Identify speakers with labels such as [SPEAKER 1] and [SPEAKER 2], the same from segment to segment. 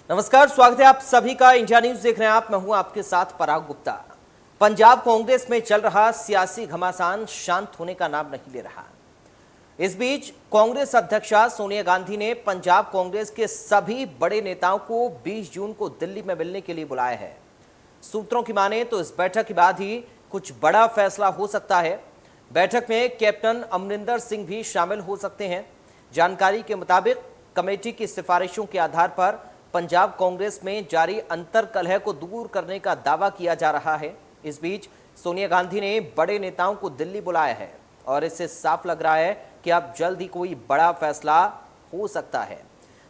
[SPEAKER 1] नमस्कार, स्वागत है आप सभी का। इंडिया न्यूज देख रहे हैं आप। मैं हूं आपके साथ पराग गुप्ता। पंजाब कांग्रेस में चल रहा सियासी घमासान शांत होने का नाम नहीं ले रहा। इस बीच कांग्रेस अध्यक्षा सोनिया गांधी ने पंजाब कांग्रेस के सभी बड़े नेताओं को 20 जून को दिल्ली में मिलने के लिए बुलाया है। सूत्रों की माने तो इस बैठक के बाद ही कुछ बड़ा फैसला हो सकता है। बैठक में कैप्टन अमरिंदर सिंह भी शामिल हो सकते हैं। जानकारी के मुताबिक कमेटी की सिफारिशों के आधार पर पंजाब कांग्रेस में जारी अंतर्कलह को दूर करने का दावा किया जा रहा है। इस बीच सोनिया गांधी ने बड़े नेताओं को दिल्ली बुलाया है और इससे साफ लग रहा है कि अब जल्द ही कोई बड़ा फैसला हो सकता है।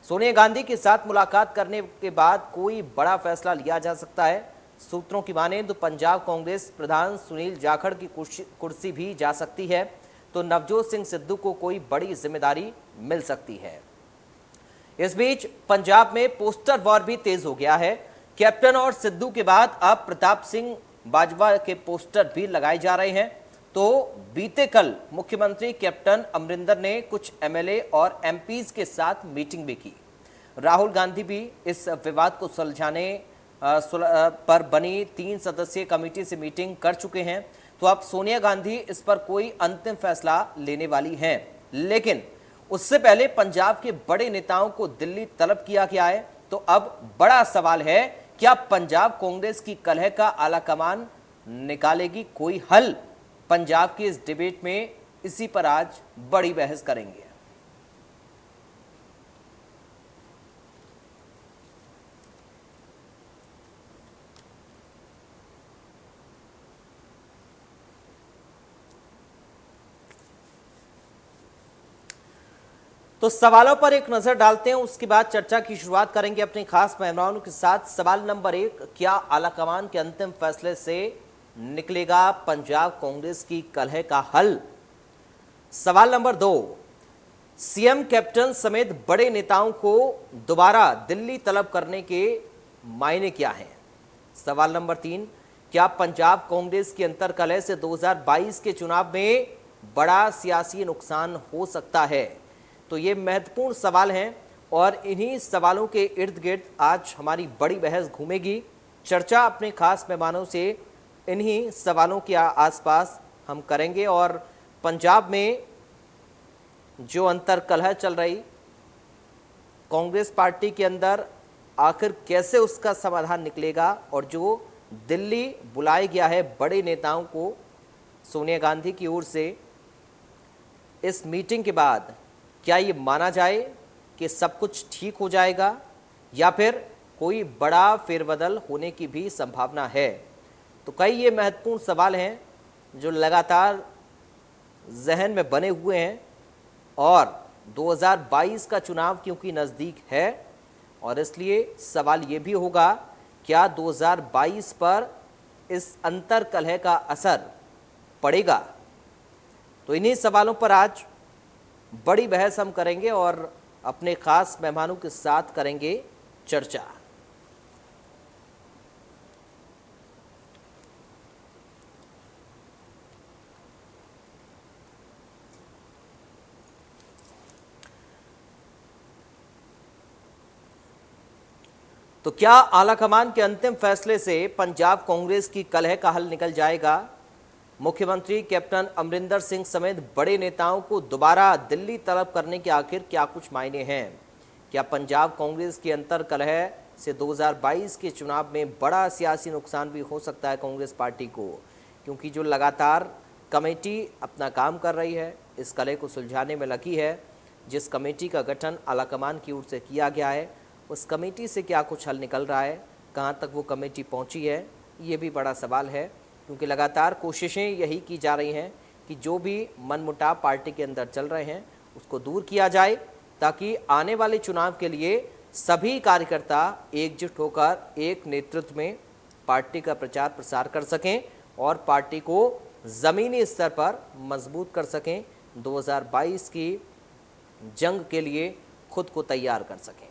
[SPEAKER 1] सोनिया गांधी के साथ मुलाकात करने के बाद कोई बड़ा फैसला लिया जा सकता है। सूत्रों की माने तो पंजाब कांग्रेस प्रधान सुनील जाखड़ की कुर्सी भी जा सकती है, तो नवजोत सिंह सिद्धू को कोई बड़ी जिम्मेदारी मिल सकती है। इस बीच पंजाब में पोस्टर वॉर भी तेज हो गया है। कैप्टन और सिद्धू के बाद अब प्रताप सिंह बाजवा के पोस्टर भी लगाए जा रहे हैं। तो बीते कल मुख्यमंत्री कैप्टन अमरिंदर ने कुछ एमएलए और एमपीज के साथ मीटिंग भी की। राहुल गांधी भी इस विवाद को सुलझाने पर बनी 3 सदस्यीय कमेटी से मीटिंग कर चुके हैं। तो अब सोनिया गांधी इस पर कोई अंतिम फैसला लेने वाली हैं। लेकिन उससे पहले पंजाब के बड़े नेताओं को दिल्ली तलब किया गया है। तो अब बड़ा सवाल है, क्या पंजाब कांग्रेस की कलह का आलाकमान निकालेगी कोई हल? पंजाब की इस डिबेट में इसी पर आज बड़ी बहस करेंगे। तो सवालों पर एक नजर डालते हैं, उसके बाद चर्चा की शुरुआत करेंगे अपने खास मेहमानों के साथ। सवाल नंबर 1, क्या आलाकमान के अंतिम फैसले से निकलेगा पंजाब कांग्रेस की कलह का हल? सवाल नंबर 2, सीएम कैप्टन समेत बड़े नेताओं को दोबारा दिल्ली तलब करने के मायने क्या हैं? सवाल नंबर 3, क्या पंजाब कांग्रेस की अंतर्कलह से 2022 के चुनाव में बड़ा सियासी नुकसान हो सकता है? तो ये महत्वपूर्ण सवाल हैं और इन्हीं सवालों के इर्द गिर्द आज हमारी बड़ी बहस घूमेगी। चर्चा अपने खास मेहमानों से इन्हीं सवालों के आसपास हम करेंगे और पंजाब में जो अंतर्कलह चल रही कांग्रेस पार्टी के अंदर, आखिर कैसे उसका समाधान निकलेगा, और जो दिल्ली बुलाया गया है बड़े नेताओं को सोनिया गांधी की ओर से, इस मीटिंग के बाद क्या ये माना जाए कि सब कुछ ठीक हो जाएगा या फिर कोई बड़ा फेरबदल होने की भी संभावना है? तो कई ये महत्वपूर्ण सवाल हैं जो लगातार जहन में बने हुए हैं और 2022 का चुनाव क्योंकि नज़दीक है और इसलिए सवाल ये भी होगा, क्या 2022 पर इस अंतर्कलह का असर पड़ेगा? तो इन्हीं सवालों पर आज बड़ी बहस हम करेंगे और अपने खास मेहमानों के साथ करेंगे चर्चा। तो क्या आलाकमान के अंतिम फैसले से पंजाब कांग्रेस की कलह का हल निकल जाएगा? मुख्यमंत्री कैप्टन अमरिंदर सिंह समेत बड़े नेताओं को दोबारा दिल्ली तलब करने के आखिर क्या कुछ मायने हैं? क्या पंजाब कांग्रेस की अंतर्कलह से 2022 के चुनाव में बड़ा सियासी नुकसान भी हो सकता है कांग्रेस पार्टी को? क्योंकि जो लगातार कमेटी अपना काम कर रही है, इस कलह को सुलझाने में लगी है, जिस कमेटी का गठन आलाकमान की ओर से किया गया है, उस कमेटी से क्या कुछ हल निकल रहा है? कहाँ तक वो कमेटी पहुँची है, ये भी बड़ा सवाल है। क्योंकि लगातार कोशिशें यही की जा रही हैं कि जो भी मनमुटाव पार्टी के अंदर चल रहे हैं उसको दूर किया जाए, ताकि आने वाले चुनाव के लिए सभी कार्यकर्ता एकजुट होकर एक नेतृत्व में पार्टी का प्रचार प्रसार कर सकें और पार्टी को ज़मीनी स्तर पर मजबूत कर सकें, 2022 की जंग के लिए खुद को तैयार कर सकें।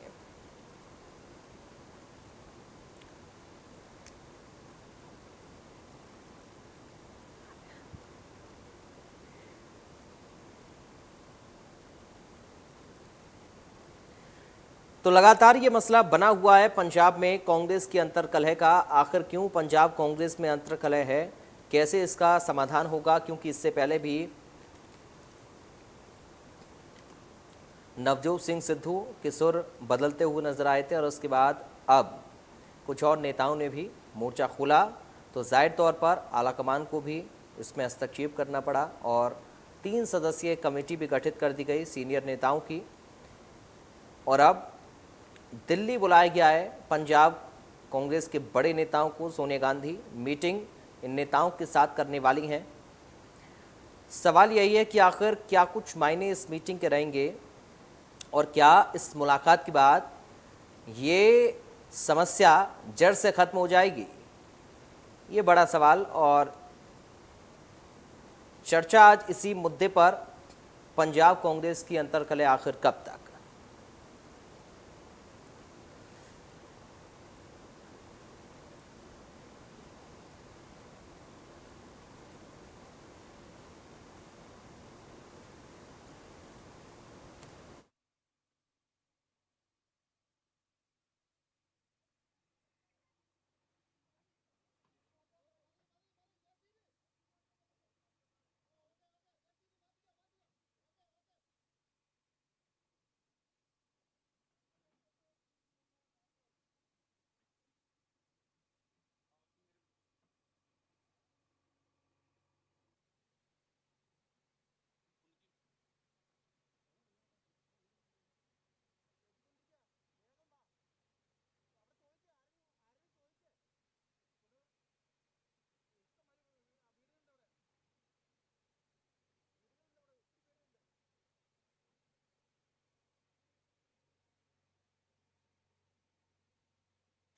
[SPEAKER 1] तो लगातार ये मसला बना हुआ है पंजाब में कांग्रेस की अंतर्कलह का। आखिर क्यों पंजाब कांग्रेस में अंतर्कलह है, कैसे इसका समाधान होगा? क्योंकि इससे पहले भी नवजोत सिंह सिद्धू के सुर बदलते हुए नजर आए थे और उसके बाद अब कुछ और नेताओं ने भी मोर्चा खोला, तो जाहिर तौर पर आलाकमान को भी इसमें हस्तक्षेप करना पड़ा और 3 सदस्यीय कमेटी भी गठित कर दी गई सीनियर नेताओं की। और अब दिल्ली बुलाया गया है पंजाब कांग्रेस के बड़े नेताओं को। सोनिया गांधी मीटिंग इन नेताओं के साथ करने वाली हैं। सवाल यही है कि आखिर क्या कुछ मायने इस मीटिंग के रहेंगे और क्या इस मुलाकात के बाद ये समस्या जड़ से खत्म हो जाएगी? ये बड़ा सवाल और चर्चा आज इसी मुद्दे पर, पंजाब कांग्रेस की अंतर्कलह आखिर कब तक।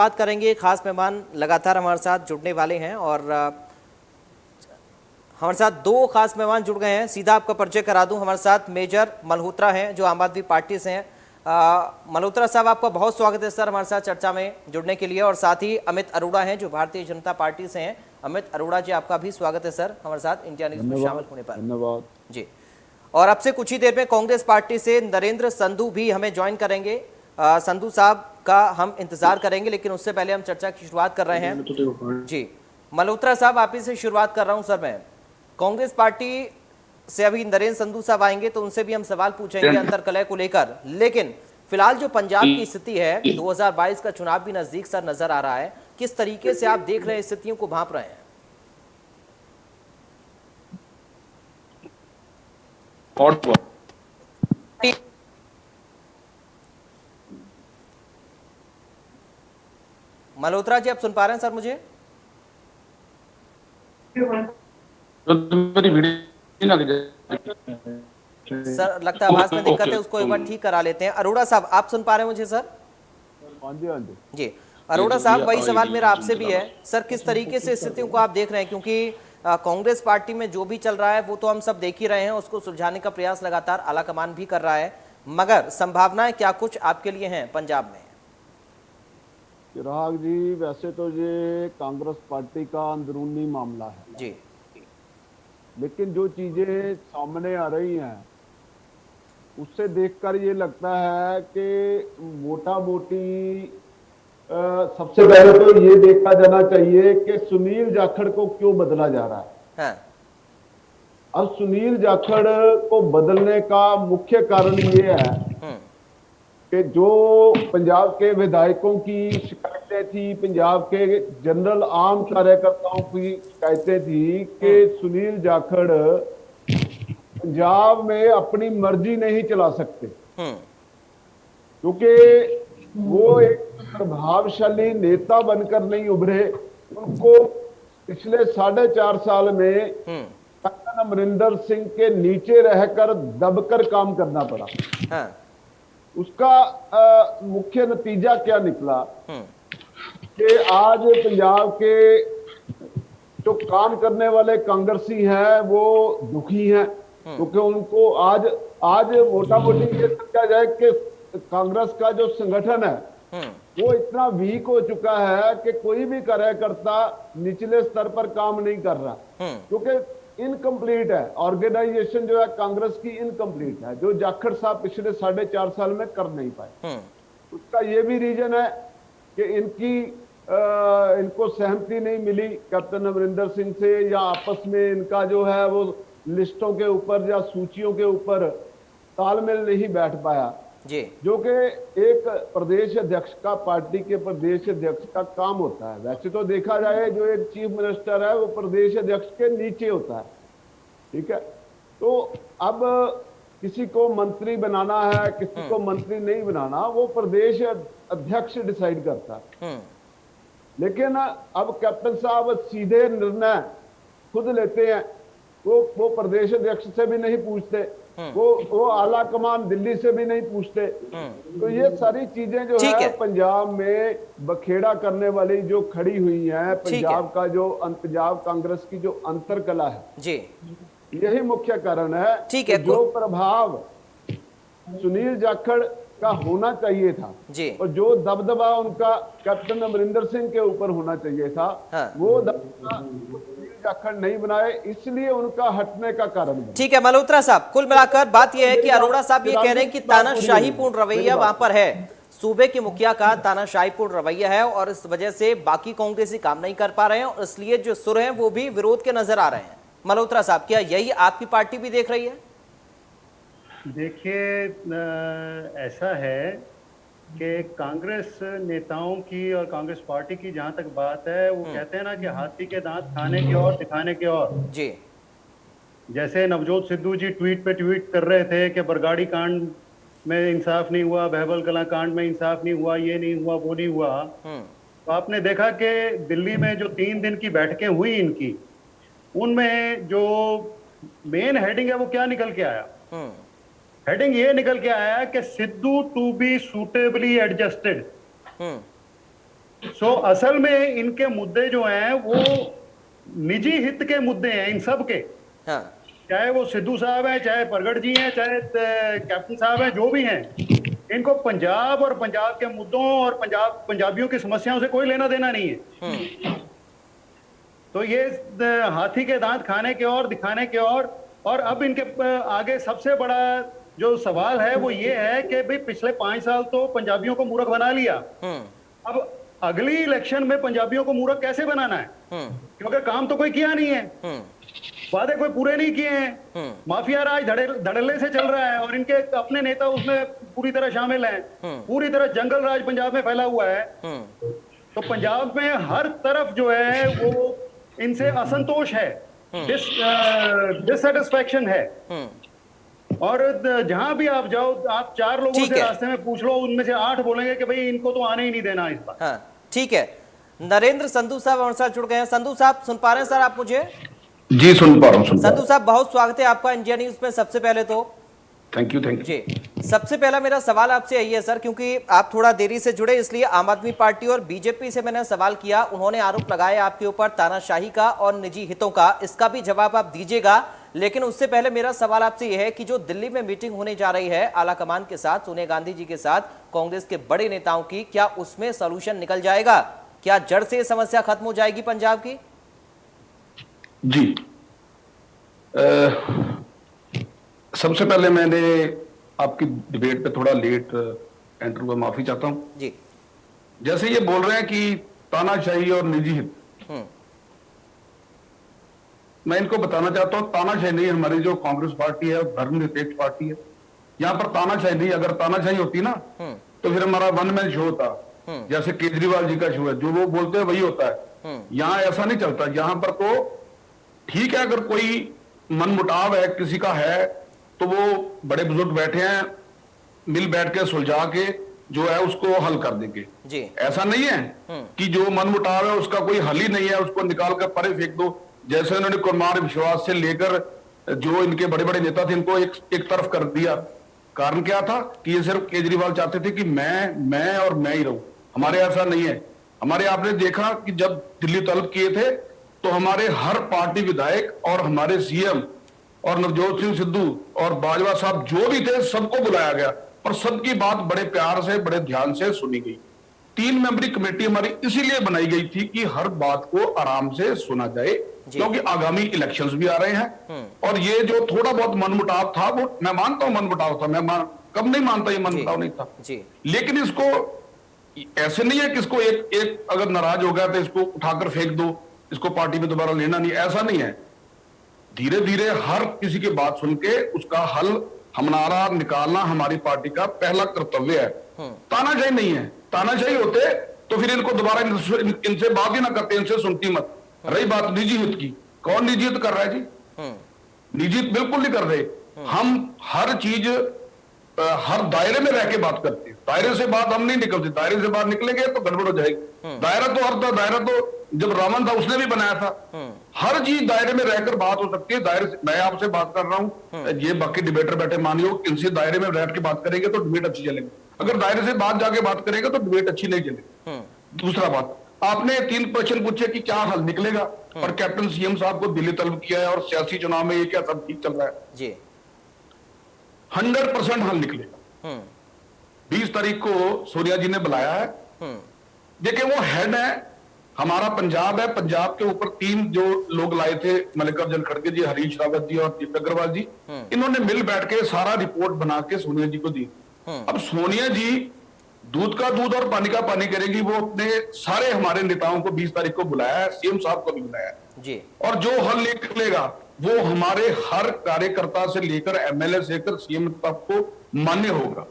[SPEAKER 1] बात करेंगे, खास मेहमान लगातार हमारे साथ जुड़ने वाले हैं और हमारे साथ 2 खास मेहमान जुड़ गए हैं। सीधा आपका परिचय करा दूं, हमारे साथ मेजर मल्होत्रा हैं जो आम आदमी पार्टी से हैं। मल्होत्रा साहब, आपका बहुत स्वागत है सर हमारे साथ चर्चा में जुड़ने के लिए। और साथ ही अमित अरोड़ा हैं जो भारतीय जनता पार्टी से हैं। अमित अरोड़ा जी, आपका भी स्वागत है सर हमारे साथ इंडिया न्यूज में शामिल होने पर।
[SPEAKER 2] धन्यवाद
[SPEAKER 1] जी। और अब से कुछ ही देर में कांग्रेस पार्टी से नरेंद्र संधू भी हमें ज्वाइन करेंगे। संधू साहब का हम इंतजार करेंगे, लेकिन उससे पहले हम चर्चा की शुरुआत कर रहे हैं। जी मल्होत्रा साहब, आप ही से शुरुआत कर रहा हूं सर मैं। कांग्रेस पार्टी से अभी नरेंद्र संधू साहब आएंगे तो उनसे भी हम सवाल पूछेंगे अंतर्कलह को लेकर, लेकिन फिलहाल जो पंजाब की स्थिति है, 2022 का चुनाव भी नजदीक सर नजर आ रहा है, किस तरीके से आप देख रहे हैं, स्थितियों को भांप रहे हैं? मल्होत्रा जी, आप सुन पा रहे हैं सर मुझे? सर लगता है आवाज में दिक्कत है, उसको एक बार ठीक करा लेते हैं। अरोड़ा साहब, आप सुन पा रहे हैं मुझे सर?
[SPEAKER 2] हाँ जी, हाँ जी।
[SPEAKER 1] जी अरोड़ा साहब, वही सवाल मेरा आपसे भी है सर, किस तरीके से स्थितियों को आप देख रहे हैं? क्योंकि कांग्रेस पार्टी में जो भी चल रहा है वो तो हम सब देख ही रहे हैं, उसको सुलझाने का प्रयास लगातार आलाकमान भी कर रहा है, मगर संभावनाएं क्या कुछ आपके लिए हैं पंजाब में?
[SPEAKER 2] चिराग जी, वैसे तो ये कांग्रेस पार्टी का अंदरूनी मामला है
[SPEAKER 1] जी,
[SPEAKER 2] लेकिन जो चीजें सामने आ रही हैं उससे देखकर ये लगता है कि मोटा मोटी सबसे पहले तो ये देखा जाना चाहिए कि सुनील जाखड़ को क्यों बदला जा रहा है।
[SPEAKER 1] हाँ।
[SPEAKER 2] अब सुनील जाखड़ को बदलने का मुख्य कारण ये है कि जो पंजाब के विधायकों की शिकायतें थी, पंजाब के जनरल आम कार्यकर्ताओं की शिकायतें थी कि सुनील जाखड़ पंजाब में अपनी मर्जी नहीं चला सकते, क्योंकि वो एक प्रभावशाली नेता बनकर नहीं उभरे। उनको पिछले 4.5 साल में कैप्टन अमरिंदर सिंह के नीचे रहकर दबकर काम करना पड़ा।
[SPEAKER 1] हाँ।
[SPEAKER 2] उसका मुख्य नतीजा क्या निकला कि आज पंजाब के जो काम करने वाले कांग्रेसी हैं वो दुखी हैं, क्योंकि उनको आज मोटा मोटी ये समझा जाए कि कांग्रेस का जो संगठन है वो इतना वीक हो चुका है कि कोई भी कार्यकर्ता निचले स्तर पर काम नहीं कर रहा, क्योंकि इनकम्प्लीट है ऑर्गेनाइजेशन जो है कांग्रेस की, इनकम्प्लीट है, जो जाखड़ साहब पिछले 4.5 साल में कर नहीं पाए। उसका ये भी रीजन है कि इनको सहमति नहीं मिली कैप्टन अमरिंदर सिंह से, या आपस में इनका जो है वो लिस्टों के ऊपर या सूचियों के ऊपर तालमेल नहीं बैठ पाया
[SPEAKER 1] जी।
[SPEAKER 2] जो कि एक प्रदेश अध्यक्ष का, पार्टी के प्रदेश अध्यक्ष का काम होता है। वैसे तो देखा जाए जो एक चीफ मिनिस्टर है वो प्रदेश अध्यक्ष के नीचे होता है, ठीक है। तो अब किसी को मंत्री बनाना है, किसी को मंत्री नहीं बनाना, वो प्रदेश अध्यक्ष डिसाइड करता है। लेकिन अब कैप्टन साहब सीधे निर्णय खुद लेते हैं, वो प्रदेश अध्यक्ष से भी नहीं पूछते, वो आला कमान दिल्ली से भी नहीं पूछते। तो ये सारी चीजें जो है पंजाब में बखेड़ा करने वाली जो खड़ी हुई हैं, पंजाब का जो पंजाब कांग्रेस की जो अंतरकला है जी, यही मुख्य कारण है। ठीक है, जो प्रभाव सुनील जाखड़ का होना चाहिए था जी, और जो दबदबा उनका कैप्टन अमरिंदर सिंह के ऊपर होना चाहिए था, वो दबदबा जाखड़ नहीं बनाए, इसलिए उनका हटने का कारण।
[SPEAKER 1] ठीक है मल्होत्रा साहब, कुल मिलाकर बात यह है कि अरोड़ा साहब ये कह रहे हैं कि तानाशाहीपूर्ण रवैया वहां पर है, सूबे के मुखिया का तानाशाहीपूर्ण रवैया है और इस वजह से बाकी कांग्रेसी काम नहीं कर पा रहे हैं और इसलिए जो सुर हैं वो भी विरोध के नजर आ रहे हैं। मल्होत्रा साहब, क्या यही आपकी पार्टी भी देख रही है?
[SPEAKER 3] देखिए, ऐसा है कि कांग्रेस नेताओं की और कांग्रेस पार्टी की जहां तक बात है, वो कहते हैं ना कि हाथी के दांत खाने की और दिखाने की और जी। जैसे नवजोत सिद्धू जी ट्वीट पे ट्वीट कर रहे थे कि बरगाड़ी कांड में इंसाफ नहीं हुआ, बहबल कला कांड में इंसाफ नहीं हुआ, ये नहीं हुआ, वो नहीं हुआ। तो आपने देखा कि दिल्ली में जो 3 दिन की बैठकें हुई इनकी, उनमें जो मेन हेडिंग है वो क्या निकल के आया? हेडिंग ये निकल के आया कि सिद्धू to be suitably adjusted. So असल में इनके मुद्दे जो हैं वो निजी हित के मुद्दे हैं इन सब के। हाँ। चाहे वो सिद्धू साहब हैं, चाहे परगट जी हैं, चाहे कैप्टन साहब हैं, जो भी हैं, इनको पंजाब और पंजाब के मुद्दों और पंजाबियों की समस्याओं से कोई लेना देना नहीं है। तो ये हाथी के दांत खाने के और दिखाने के और अब इनके आगे सबसे बड़ा जो सवाल है वो ये है कि भाई पिछले 5 साल तो पंजाबियों को मूर्ख बना लिया, अब अगली इलेक्शन में पंजाबियों को मूर्ख कैसे बनाना है? क्योंकि काम तो कोई किया नहीं है, वादे कोई पूरे नहीं किए हैं, माफिया राज धड़ल्ले से चल रहा है और इनके अपने नेता उसमें पूरी तरह शामिल हैं, पूरी तरह जंगल राज पंजाब में फैला हुआ है। तो पंजाब में हर तरफ जो है वो इनसे असंतोष है, डिससेटिस्फैक्शन है। और जहां भी आप जाओ, आप 4 लोगों से रास्ते में पूछ लो, उनमें से 8 बोलेंगे कि भाई इनको तो आने ही नहीं देना इस बार।
[SPEAKER 1] हाँ, ठीक है। नरेंद्र संधू साहब हमारे साथ जुड़ गए हैं। संधू साहब सुन पा रहे हैं सर आप मुझे?
[SPEAKER 4] जी सुन पा रहा हूं।
[SPEAKER 1] संधू साहब, बहुत स्वागत है आपका इंडिया न्यूज में। सबसे पहले तो
[SPEAKER 4] थैंक यू जी।
[SPEAKER 1] सबसे पहला मेरा सवाल आपसे यही है सर, क्योंकि आप थोड़ा देरी से जुड़े इसलिए आम आदमी पार्टी और बीजेपी से मैंने सवाल किया, उन्होंने आरोप लगाया आपके ऊपर तानाशाही का और निजी हितों का, इसका भी जवाब आप दीजिएगा। लेकिन उससे पहले मेरा सवाल आपसे यह है कि जो दिल्ली में मीटिंग होने जा रही है आला कमान के साथ, सोनिया गांधी जी के साथ, कांग्रेस के बड़े नेताओं की, क्या उसमें सॉल्यूशन निकल जाएगा? क्या जड़ से समस्या खत्म हो जाएगी पंजाब की?
[SPEAKER 4] जी, सबसे पहले मैंने आपकी डिबेट पे थोड़ा लेट एंटर हुआ, माफी चाहता हूं जी। जैसे ये बोल रहे हैं कि तानाशाही और निजी हित, मैं इनको बताना चाहता हूं तानाशाही नहीं, हमारी जो कांग्रेस पार्टी है धर्मनिरपेक्ष पार्टी है, यहाँ पर तानाशाही नहीं। अगर तानाशाही होती ना तो फिर हमारा वन मैन शो होता, जैसे केजरीवाल जी का शो है, जो वो बोलते हैं वही होता है। यहाँ ऐसा नहीं चलता। यहाँ पर तो ठीक है, अगर कोई मनमुटाव है किसी का है तो वो बड़े बुजुर्ग बैठे हैं, मिल बैठ के सुलझा के जो है उसको हल कर देंगे जी। ऐसा नहीं है कि जो मनमुटाव है उसका कोई हल ही नहीं है, उसको निकाल कर परे फेंक दो। जैसे उन्होंने कुमार विश्वास से लेकर जो इनके बड़े बड़े नेता थे इनको एक तरफ कर दिया। कारण क्या था कि ये सिर्फ केजरीवाल चाहते थे कि मैं और मैं ही रहूं। हमारे ऐसा नहीं है। हमारे आपने देखा कि जब दिल्ली तलब किए थे तो हमारे हर पार्टी विधायक और हमारे सीएम और नवजोत सिंह सिद्धू और बाजवा साहब जो भी थे सबको बुलाया गया और सबकी बात बड़े प्यार से बड़े ध्यान से सुनी गई। 3 मेंबरी कमेटी हमारी इसीलिए बनाई गई थी कि हर बात को आराम से सुना जाए, क्योंकि आगामी इलेक्शंस भी आ रहे हैं। और ये जो थोड़ा बहुत मनमुटाव था, वो मैं मानता हूं मनमुटाव था, मैं कब नहीं मानता, ये मनमुटाव नहीं था
[SPEAKER 1] जी।
[SPEAKER 4] लेकिन इसको ऐसे नहीं है कि इसको एक अगर नाराज हो गया तो इसको उठाकर फेंक दो, इसको पार्टी में दोबारा लेना नहीं, ऐसा नहीं है। धीरे धीरे हर किसी की बात सुन के उसका हल हमारा निकालना हमारी पार्टी का पहला कर्तव्य है। तानाशाही नहीं है, तानाशाही होते तो फिर इनको दोबारा इनसे बात ही ना करते, इनसे सुनती मत। रही बात निजी हित की, कौन निजी हित कर रहा है जी? निजी हित बिल्कुल नहीं कर रहे। हम हर चीज हर दायरे में रह के बात करते हैं, दायरे से बात हम नहीं निकलते, दायरे से बाहर निकलेंगे तो गड़बड़ हो जाएगी। दायरा तो हर था, दायरा तो जब रावण था उसने भी बनाया था। हर चीज दायरे में रहकर बात हो सकती है। दायरे से मैं आपसे बात कर रहा हूं, ये बाकी डिबेटर बैठे मानियो, इनसे दायरे में बैठ के बात करेंगे तो डिबेट अच्छी चलेगी, अगर दायरे से बात जाके बात करेंगे तो डिबेट अच्छी नहीं चलेगी। दूसरा बात, आपने 3 क्वेश्चन पूछे कि क्या हल निकलेगा, और कैप्टन सीएम साहब को दिल्ली तलब किया है और सियासी चुनाव में ये क्या सब ठीक चल रहा है
[SPEAKER 1] जी।
[SPEAKER 4] 100% हल निकलेगा। 20 तारीख को सोनिया जी ने बुलाया है। देखिए वो हेड है, हमारा पंजाब है, पंजाब के ऊपर 3 जो लोग लाए थे, मल्लिकार्जुन खड़गे जी, हरीश रावत जी और दीपक अग्रवाल जी, इन्होंने मिल बैठ के सारा रिपोर्ट बना के सोनिया जी को दी। अब सोनिया जी दूध का दूध और पानी का पानी करेगी। वो अपने सारे हमारे नेताओं को 20 तारीख को बुलाया है, सीएम साहब को भी बुलाया है
[SPEAKER 1] जी।
[SPEAKER 4] और जो हल निकलेगा वो हमारे हर कार्यकर्ता से लेकर एमएलए से लेकर सीएम तक को मान्य होगा।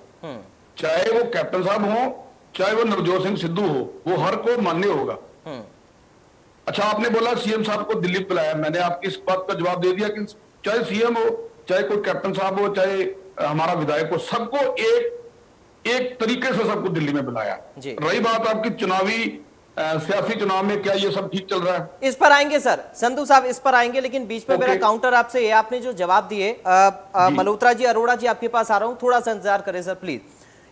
[SPEAKER 4] चाहे वो कैप्टन साहब हो, चाहे वो नवजोत सिंह सिद्धू हो, वो हर को मान्य होगा। अच्छा, आपने बोला सीएम साहब को दिल्ली बुलाया, मैंने आपकी इस बात का जवाब दे दिया कि चाहे सीएम हो, चाहे कोई कैप्टन साहब हो, चाहे हमारा विधायक हो, सबको एक तरीके से सबको दिल्ली में बुलाया। रही बात आपकी चुनावी सियासी चुनाव में क्या ये सब ठीक चल रहा है,
[SPEAKER 1] इस पर आएंगे सर, संधू साहब इस पर आएंगे, लेकिन बीच में मेरा काउंटर आपसे ये, आपने जो जवाब दिए, मल्होत्रा जी, अरोड़ा जी आपके पास आ रहा हूं, थोड़ा सा इंतजार करें सर प्लीज।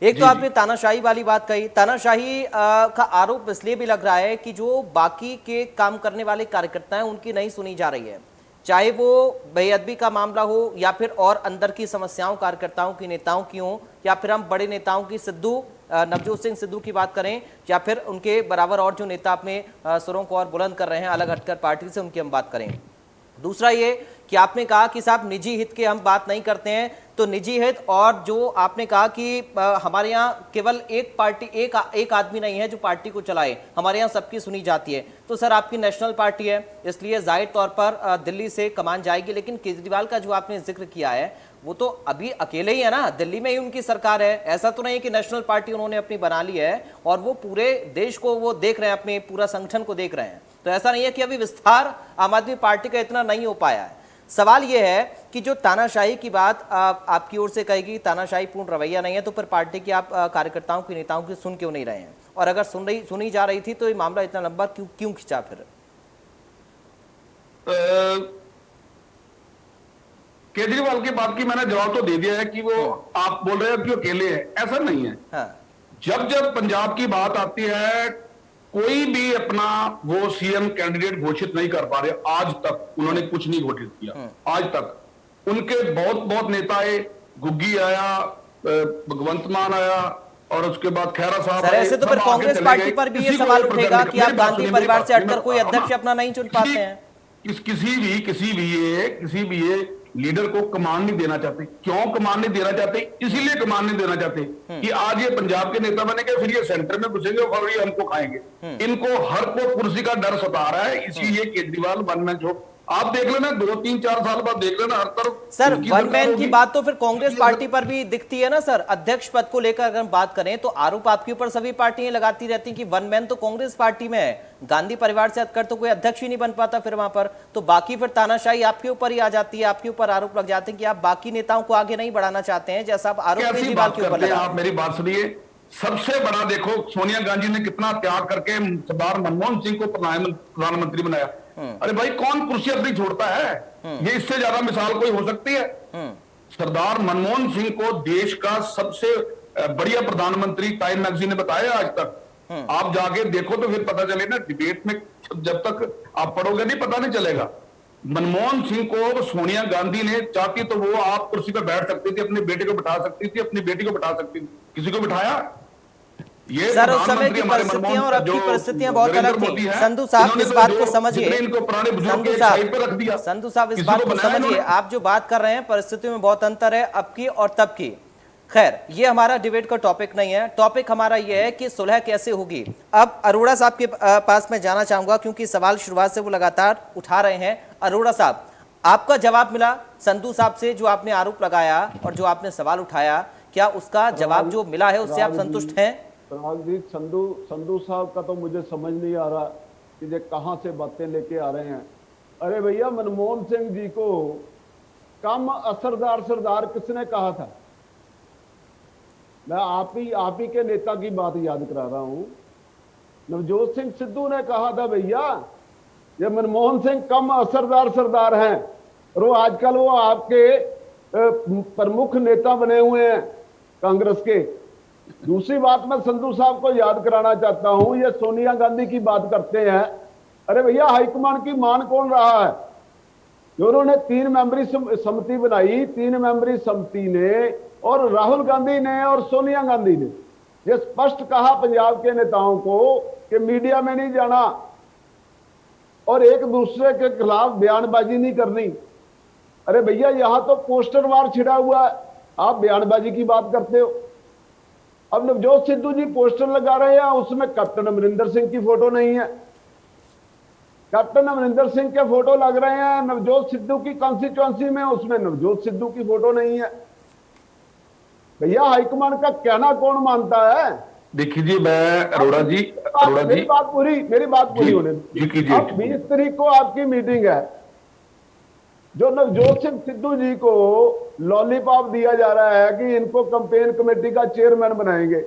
[SPEAKER 1] एक तो आपने तानाशाही वाली बात कही, तानाशाही का आरोप इसलिए भी लग रहा है कि जो बाकी के काम करने वाले कार्यकर्ता हैं उनकी नहीं सुनी जा रही है, चाहे वो बेअदबी का मामला हो या फिर और अंदर की समस्याओं कार्यकर्ताओं की, नेताओं की हो, या फिर हम बड़े नेताओं की, सिद्धू नवजोत सिंह सिद्धू की बात करें, या फिर उनके बराबर और जो नेता अपने सुरों को और बुलंद कर रहे हैं अलग हटकर पार्टी से, उनकी हम बात करें। दूसरा ये कि आपने कहा कि साहब निजी हित के हम बात नहीं करते हैं, तो निजी हित और जो आपने कहा कि हमारे यहाँ केवल एक पार्टी, एक आदमी नहीं है जो पार्टी को चलाए, हमारे यहाँ सबकी सुनी जाती है। तो सर आपकी नेशनल पार्टी है, इसलिए जाहिर तौर पर दिल्ली से कमान जाएगी, लेकिन केजरीवाल का जो आपने जिक्र किया है वो तो अभी अकेले ही है ना, दिल्ली में ही उनकी सरकार है। ऐसा तो नहीं है कि नेशनल पार्टी उन्होंने अपनी बना ली है और वो पूरे देश को वो देख रहे हैं, अपने पूरा संगठन को देख रहे हैं। तो ऐसा नहीं है कि अभी विस्तार आम आदमी पार्टी का इतना नहीं हो पाया है। सवाल यह है कि जो तानाशाही की बात आपकी ओर से कहेगी, तानाशाही पूर्ण रवैया नहीं है, तो फिर पार्टी की आप कार्यकर्ताओं की, नेताओं की सुन क्यों नहीं रहे हैं? और अगर सुनी जा रही थी तो ये मामला इतना लंबा क्यों खिंचा फिर?
[SPEAKER 4] केजरीवाल की बात की मैंने जवाब तो दे दिया है कि वो आप बोल रहे हैं कि अकेले हैं, ऐसा नहीं है।
[SPEAKER 1] हाँ। जब
[SPEAKER 4] पंजाब की बात आती है, कोई भी अपना वो सीएम कैंडिडेट घोषित नहीं कर पा रहे। आज तक उन्होंने कुछ नहीं घोषित किया, आज तक। उनके बहुत नेता आए, गुग्गी आया, भगवंत मान आया, और उसके बाद खैरा साहब।
[SPEAKER 1] सर ऐसे तो फिर कांग्रेस पार्टी पर भी ये सवाल उठेगा कि आप गांधी परिवार से हटकर कोई अध्यक्ष अपना नहीं चुन पाते हैं।
[SPEAKER 4] किसी भी ये लीडर को कमान नहीं देना चाहते। क्यों कमान नहीं देना चाहते? इसीलिए कमान नहीं देना चाहते कि आज ये पंजाब के नेता बनेंगे, फिर ये सेंटर में घुसेंगे और ये हमको खाएंगे। इनको हर को कुर्सी का डर सता रहा है, इसीलिए केजरीवाल वन मैन शो। आप देख लेना, 2-3-4 साल बाद देख लेना, हर तरफ
[SPEAKER 1] सर वन मैन की बात तो फिर कांग्रेस पार्टी पर भी दिखती है ना सर। अध्यक्ष पद को लेकर अगर हम बात करें तो आरोप आपके ऊपर सभी पार्टियां लगाती रहती हैं कि वन मैन तो कांग्रेस पार्टी में है, गांधी परिवार से हटकर तो कोई अध्यक्ष ही नहीं बन पाता फिर वहां पर। तो बाकी फिर तानाशाही आपके ऊपर ही आ जाती है, आपके ऊपर आरोप लग जाते हैं कि आप बाकी नेताओं को आगे नहीं बढ़ाना चाहते हैं, जैसा आप आरोप केजरीवाल के ऊपर लगा।
[SPEAKER 4] आप मेरी बात सुनिए, सबसे बड़ा देखो सोनिया गांधी ने कितना त्याग करके सरदार मनमोहन सिंह को प्रधानमंत्री बनाया। अरे भाई, कौन कुर्सी अपनी छोड़ता है? ये इससे ज्यादा मिसाल कोई हो सकती है? सरदार मनमोहन सिंह को देश का सबसे बढ़िया प्रधानमंत्री टाइम मैगजीन ने बताया आज तक। आप जाके देखो तो फिर पता चले ना, डिबेट में जब तक आप पढ़ोगे नहीं पता नहीं चलेगा। मनमोहन सिंह को सोनिया गांधी ने चाहती तो वो आप कुर्सी पर बैठ सकती थी, अपने बेटे को बिठा सकती थी, अपनी बेटी को बिठा सकती थी, किसी को बिठाया? ये
[SPEAKER 1] सर उस समय की परिस्थितियां और अब की परिस्थितियां बहुत अलग थी। संधू साहब इस बात को समझिए, संधू साहब इस बात को समझिए, आप जो बात कर रहे हैं परिस्थितियों में बहुत अंतर है अब की और तब की। खैर, ये हमारा डिबेट का टॉपिक नहीं है। टॉपिक हमारा ये है कि सुलह कैसे होगी। अब अरोड़ा साहब के पास मैं जाना चाहूंगा, क्योंकि सवाल शुरुआत से वो लगातार उठा रहे हैं। अरोड़ा साहब, आपका जवाब मिला संधू साहब से, जो आपने आरोप लगाया और जो आपने सवाल उठाया, क्या उसका जवाब जो मिला है उससे आप संतुष्ट हैं?
[SPEAKER 2] राजदीप, संधू साहब का तो मुझे समझ नहीं आ रहा कि ये कहां से बातें लेके आ रहे हैं। अरे भैया, मनमोहन सिंह जी को कम असरदार सरदार किसने कहा था? मैं आप ही के नेता की बात याद करा रहा हूं। नवजोत सिंह सिद्धू ने कहा था भैया ये मनमोहन सिंह कम असरदार सरदार हैं, और वो आजकल वो आपके प्रमुख नेता बने हुए हैं कांग्रेस के। दूसरी बात मैं संधू साहब को याद कराना चाहता हूं, ये सोनिया गांधी की बात करते हैं। अरे भैया, हाईकमान की मान कौन रहा है? उन्होंने 3 मेंबरी समिति बनाई, 3 मेंबरी समिति ने और राहुल गांधी ने और सोनिया गांधी ने यह स्पष्ट कहा पंजाब के नेताओं को कि मीडिया में नहीं जाना और एक दूसरे के खिलाफ बयानबाजी नहीं करनी। अरे भैया, यहां तो पोस्टर वार छिड़ा हुआ है, आप बयानबाजी की बात करते हो। अब नवजोत सिद्धू जी पोस्टर लगा रहे हैं, उसमें कैप्टन अमरिंदर सिंह की फोटो नहीं है। कैप्टन अमरिंदर सिंह के फोटो लग रहे हैं नवजोत सिद्धू की कॉन्स्टिट्यूएंसी में, उसमें नवजोत सिद्धू की फोटो नहीं है। भैया, हाईकमान का कहना कौन मानता है?
[SPEAKER 4] देखिए मैं अरोड़ा जी
[SPEAKER 2] मेरी बात पूरी होने दो। अब 20 तारीख को आपकी मीटिंग है, जो नवजोत सिंह सिद्धू जी को लॉलीपॉप दिया जा रहा है कि इनको कैंपेन कमेटी का चेयरमैन बनाएंगे।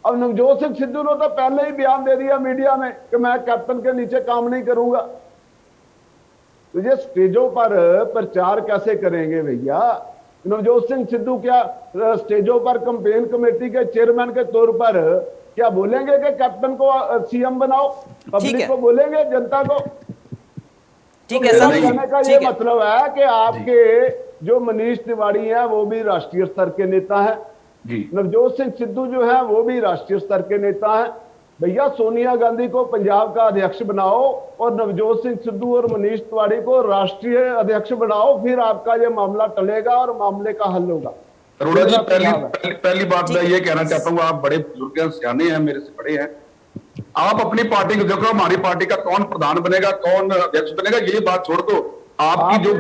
[SPEAKER 2] अब नवजोत सिंह सिद्धू ने तो पहले ही बयान दे दिया मीडिया में कि मैं कैप्टन के नीचे काम नहीं करूंगा। तो ये स्टेजों पर प्रचार कैसे करेंगे भैया? नवजोत सिंह सिद्धू क्या स्टेजों पर कैंपेन कमेटी के चेयरमैन के तौर पर क्या बोलेंगे कि कैप्टन को सीएम बनाओ? पब्लिक को बोलेंगे, जनता को?
[SPEAKER 1] ठीक है,
[SPEAKER 2] कहने का ये मतलब है कि आपके जो मनीष तिवारी हैं वो भी राष्ट्रीय स्तर के नेता हैं, नवजोत सिंह सिद्धू जो है वो भी राष्ट्रीय स्तर के नेता हैं। भैया, सोनिया गांधी को पंजाब का अध्यक्ष बनाओ और नवजोत सिंह सिद्धू और मनीष तिवारी को राष्ट्रीय अध्यक्ष बनाओ, फिर आपका ये मामला टलेगा और मामले का हल होगा।
[SPEAKER 4] अरोड़ा जी, पहली बात मैं ये कहना चाहता हूँ, आप बड़े बुजुर्ग हैं, सियाने हैं, मेरे से बड़े हैं। आप अपनी पार्टी को देखो, हमारी पार्टी का कौन प्रधान बनेगा, कौन अध्यक्ष बनेगा, ये बात छोड़ दो। आपकी जो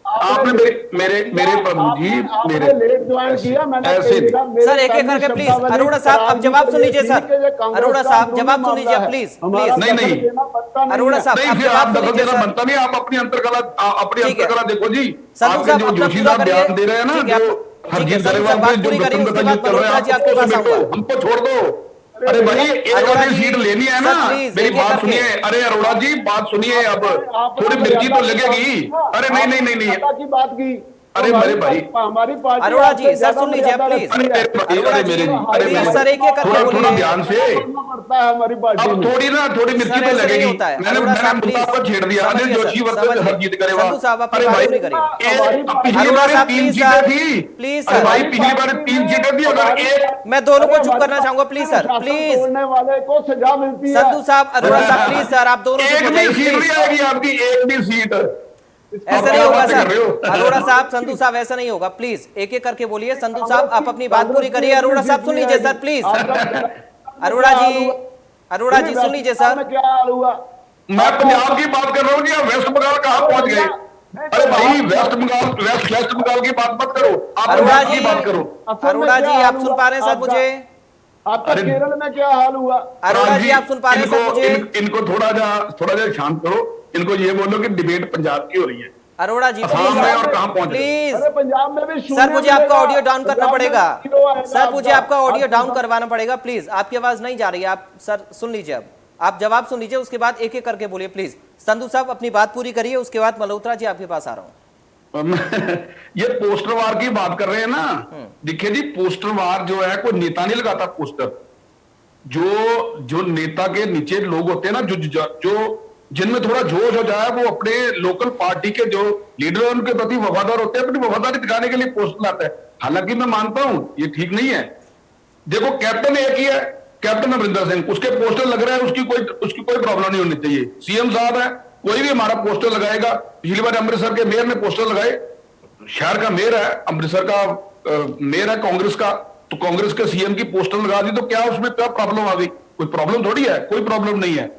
[SPEAKER 4] आपने मेरे प्रभु जी मेरे
[SPEAKER 2] लेट ज्वाइन किया मैंने
[SPEAKER 4] ऐसे
[SPEAKER 1] सर, एक एक करके प्लीज। अरोड़ा साहब, अब जवाब सुन लीजिए सर। अरोड़ा साहब, जवाब सुन लीजिए प्लीज प्लीज।
[SPEAKER 4] नहीं
[SPEAKER 1] अरोड़ा साहब,
[SPEAKER 4] नहीं, आप दखल देना बनता नहीं। आप अपनी अंतर्कला देखो जी। आपके जो जोशी साहब बयान दे रहे हैं ना, जो हरजीत ग्रेवाल जो गठन चल रहा है, हमको छोड़ दो। अरे भाई, एक वाली सीट लेनी है ना, मेरी बात सुनिए। अरे अरोड़ा जी, बात सुनिए, अब थोड़ी मिर्ची तो लगेगी। अरे नहीं
[SPEAKER 2] की बात की।
[SPEAKER 4] अरे मेरे भाई,
[SPEAKER 2] हमारी पार्टी।
[SPEAKER 1] अरोड़ा जी, सर सुन लीजिए प्लीज।
[SPEAKER 4] अरे मेरे जी, अरे
[SPEAKER 1] सर एक एक करके
[SPEAKER 4] थोड़ा ध्यान से।
[SPEAKER 2] पड़ता है हमारी पार्टी
[SPEAKER 4] अब थोड़ी मिर्ची तो लगेगी। मैंने मुद्दा पर छेड़ दिया। अनिल जोशी वर्सेस हरजीत ग्रेवाल। अरे भाई, पिछली बार 3 सीटें थी।
[SPEAKER 1] प्लीज
[SPEAKER 4] अरे भाई, पिछली बार 3 सीटें थी। अगर एक,
[SPEAKER 1] मैं दोनों को चुप करना चाहूंगा प्लीज सर, प्लीज।
[SPEAKER 2] बोलने वाले को सजा मिलती है।
[SPEAKER 1] संधू साहब, अरोड़ा साहब, प्लीज सर, आप दोनों
[SPEAKER 4] एक भी सीट नहीं आएगी आपकी, एक भी सीट।
[SPEAKER 1] ऐसा नहीं होगा सर। अरोड़ा साहब, संधू साहब, ऐसा नहीं होगा। प्लीज एक एक करके बोलिए। संधू साहब, आप अपनी बात पूरी करिए। अरोड़ा साहब सुन लीजिए सर, प्लीज। अरोड़ा जी सुन लीजिए सर।
[SPEAKER 2] क्या हाल हुआ?
[SPEAKER 4] मैं पंजाब की बात कर रहा हूँ जी, आप वेस्ट बंगाल कहाँ पहुंच गए? अरे भाई, वेस्ट बंगाल की बात मत करो, आप पंजाब की बात करो।
[SPEAKER 1] अरोड़ा जी, आप सुन पा रहे हैं सर मुझे?
[SPEAKER 2] आपका केरल में क्या हाल हुआ?
[SPEAKER 1] अरोड़ा जी, आप सुन पा रहे हैं सर मुझे?
[SPEAKER 4] इनको थोड़ा जा शांत करो। इनको ये बोलो कि डिबेट पंजाब की हो रही है।
[SPEAKER 1] अरोड़ा जी
[SPEAKER 2] प्लीज। अरे पंजाब में भी
[SPEAKER 1] सर, मुझे आपका ऑडियो डाउन करना पड़ेगा। सर, मुझे आपका ऑडियो डाउन करवाना पड़ेगा प्लीज। आपकी आवाज नहीं जा रही है। आप सर सुन लीजिए, अब आप जवाब सुन लीजिए, उसके बाद एक एक करके बोलिए प्लीज। संधू साहब, अपनी बात पूरी करिए, उसके बाद मल्होत्रा जी आपके पास आ रहा हूं।
[SPEAKER 4] ये पोस्टर वार की बात कर रहे हैं ना। देखिए जी, पोस्टर वार जो है, कोई नेता नहीं लगाता पोस्टर। जो नेता के नीचे लोग होते हैं ना, जो जिनमें थोड़ा जोश हो जाए, वो अपने लोकल पार्टी के जो लीडर हैं उनके प्रति वफादार होते हैं, अपनी वफादारी दिखाने के लिए पोस्टर लाते हैं। हालांकि मैं मानता हूं ये ठीक नहीं है। देखो, कैप्टन एक ही है, कैप्टन अमरिंदर सिंह, उसके पोस्टर लग रहा है, उसकी कोई प्रॉब्लम नहीं होनी चाहिए। सीएम साहब है, कोई भी हमारा पोस्टर लगाएगा। पिछली बार अमृतसर के मेयर ने पोस्टर लगाए, शहर का मेयर है, अमृतसर का मेयर है कांग्रेस का, तो कांग्रेस के सीएम की पोस्टर लगा दी, तो क्या उसमें क्या प्रॉब्लम आ गई? कोई प्रॉब्लम थोड़ी है, कोई प्रॉब्लम नहीं है।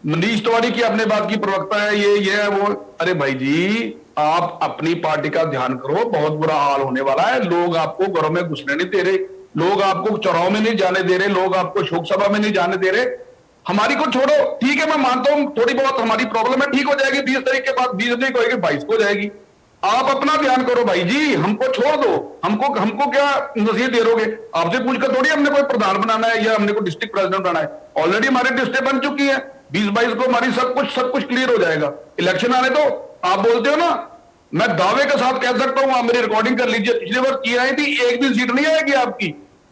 [SPEAKER 4] मनीष तिवारी की अपने बात की प्रवक्ता है, ये है वो। अरे भाई जी, आप अपनी पार्टी का ध्यान करो, बहुत बुरा हाल होने वाला है। लोग आपको घरों में घुसने नहीं दे रहे, लोग आपको चौराहों में नहीं जाने दे रहे, लोग आपको शोक सभा में नहीं जाने दे रहे। हमारी को छोड़ो, ठीक है, मैं मानता हूं थोड़ी बहुत हमारी प्रॉब्लम है, ठीक हो जाएगी 20 तारीख के बाद, 20 तारीख होगी, 22 को हो जाएगी। आप अपना ध्यान करो भाई जी, हमको छोड़ दो। हमको क्या नसीहत दे रहोगे? आपसे पूछकर थोड़ी हमने कोई प्रधान बनाना है या हमने कोई डिस्ट्रिक्ट प्रेसिडेंट बनाना है। ऑलरेडी हमारी डिस्ट्रिक्ट बन चुकी है, 20-22 को हमारी सब कुछ क्लियर हो जाएगा। इलेक्शन आने दो। आप बोलते हो ना, मैं दावे के साथ कह सकता हूं, आप मेरी रिकॉर्डिंग कर लीजिए, पिछले बार की आई थी, एक भी सीट नहीं आएगी आपकी।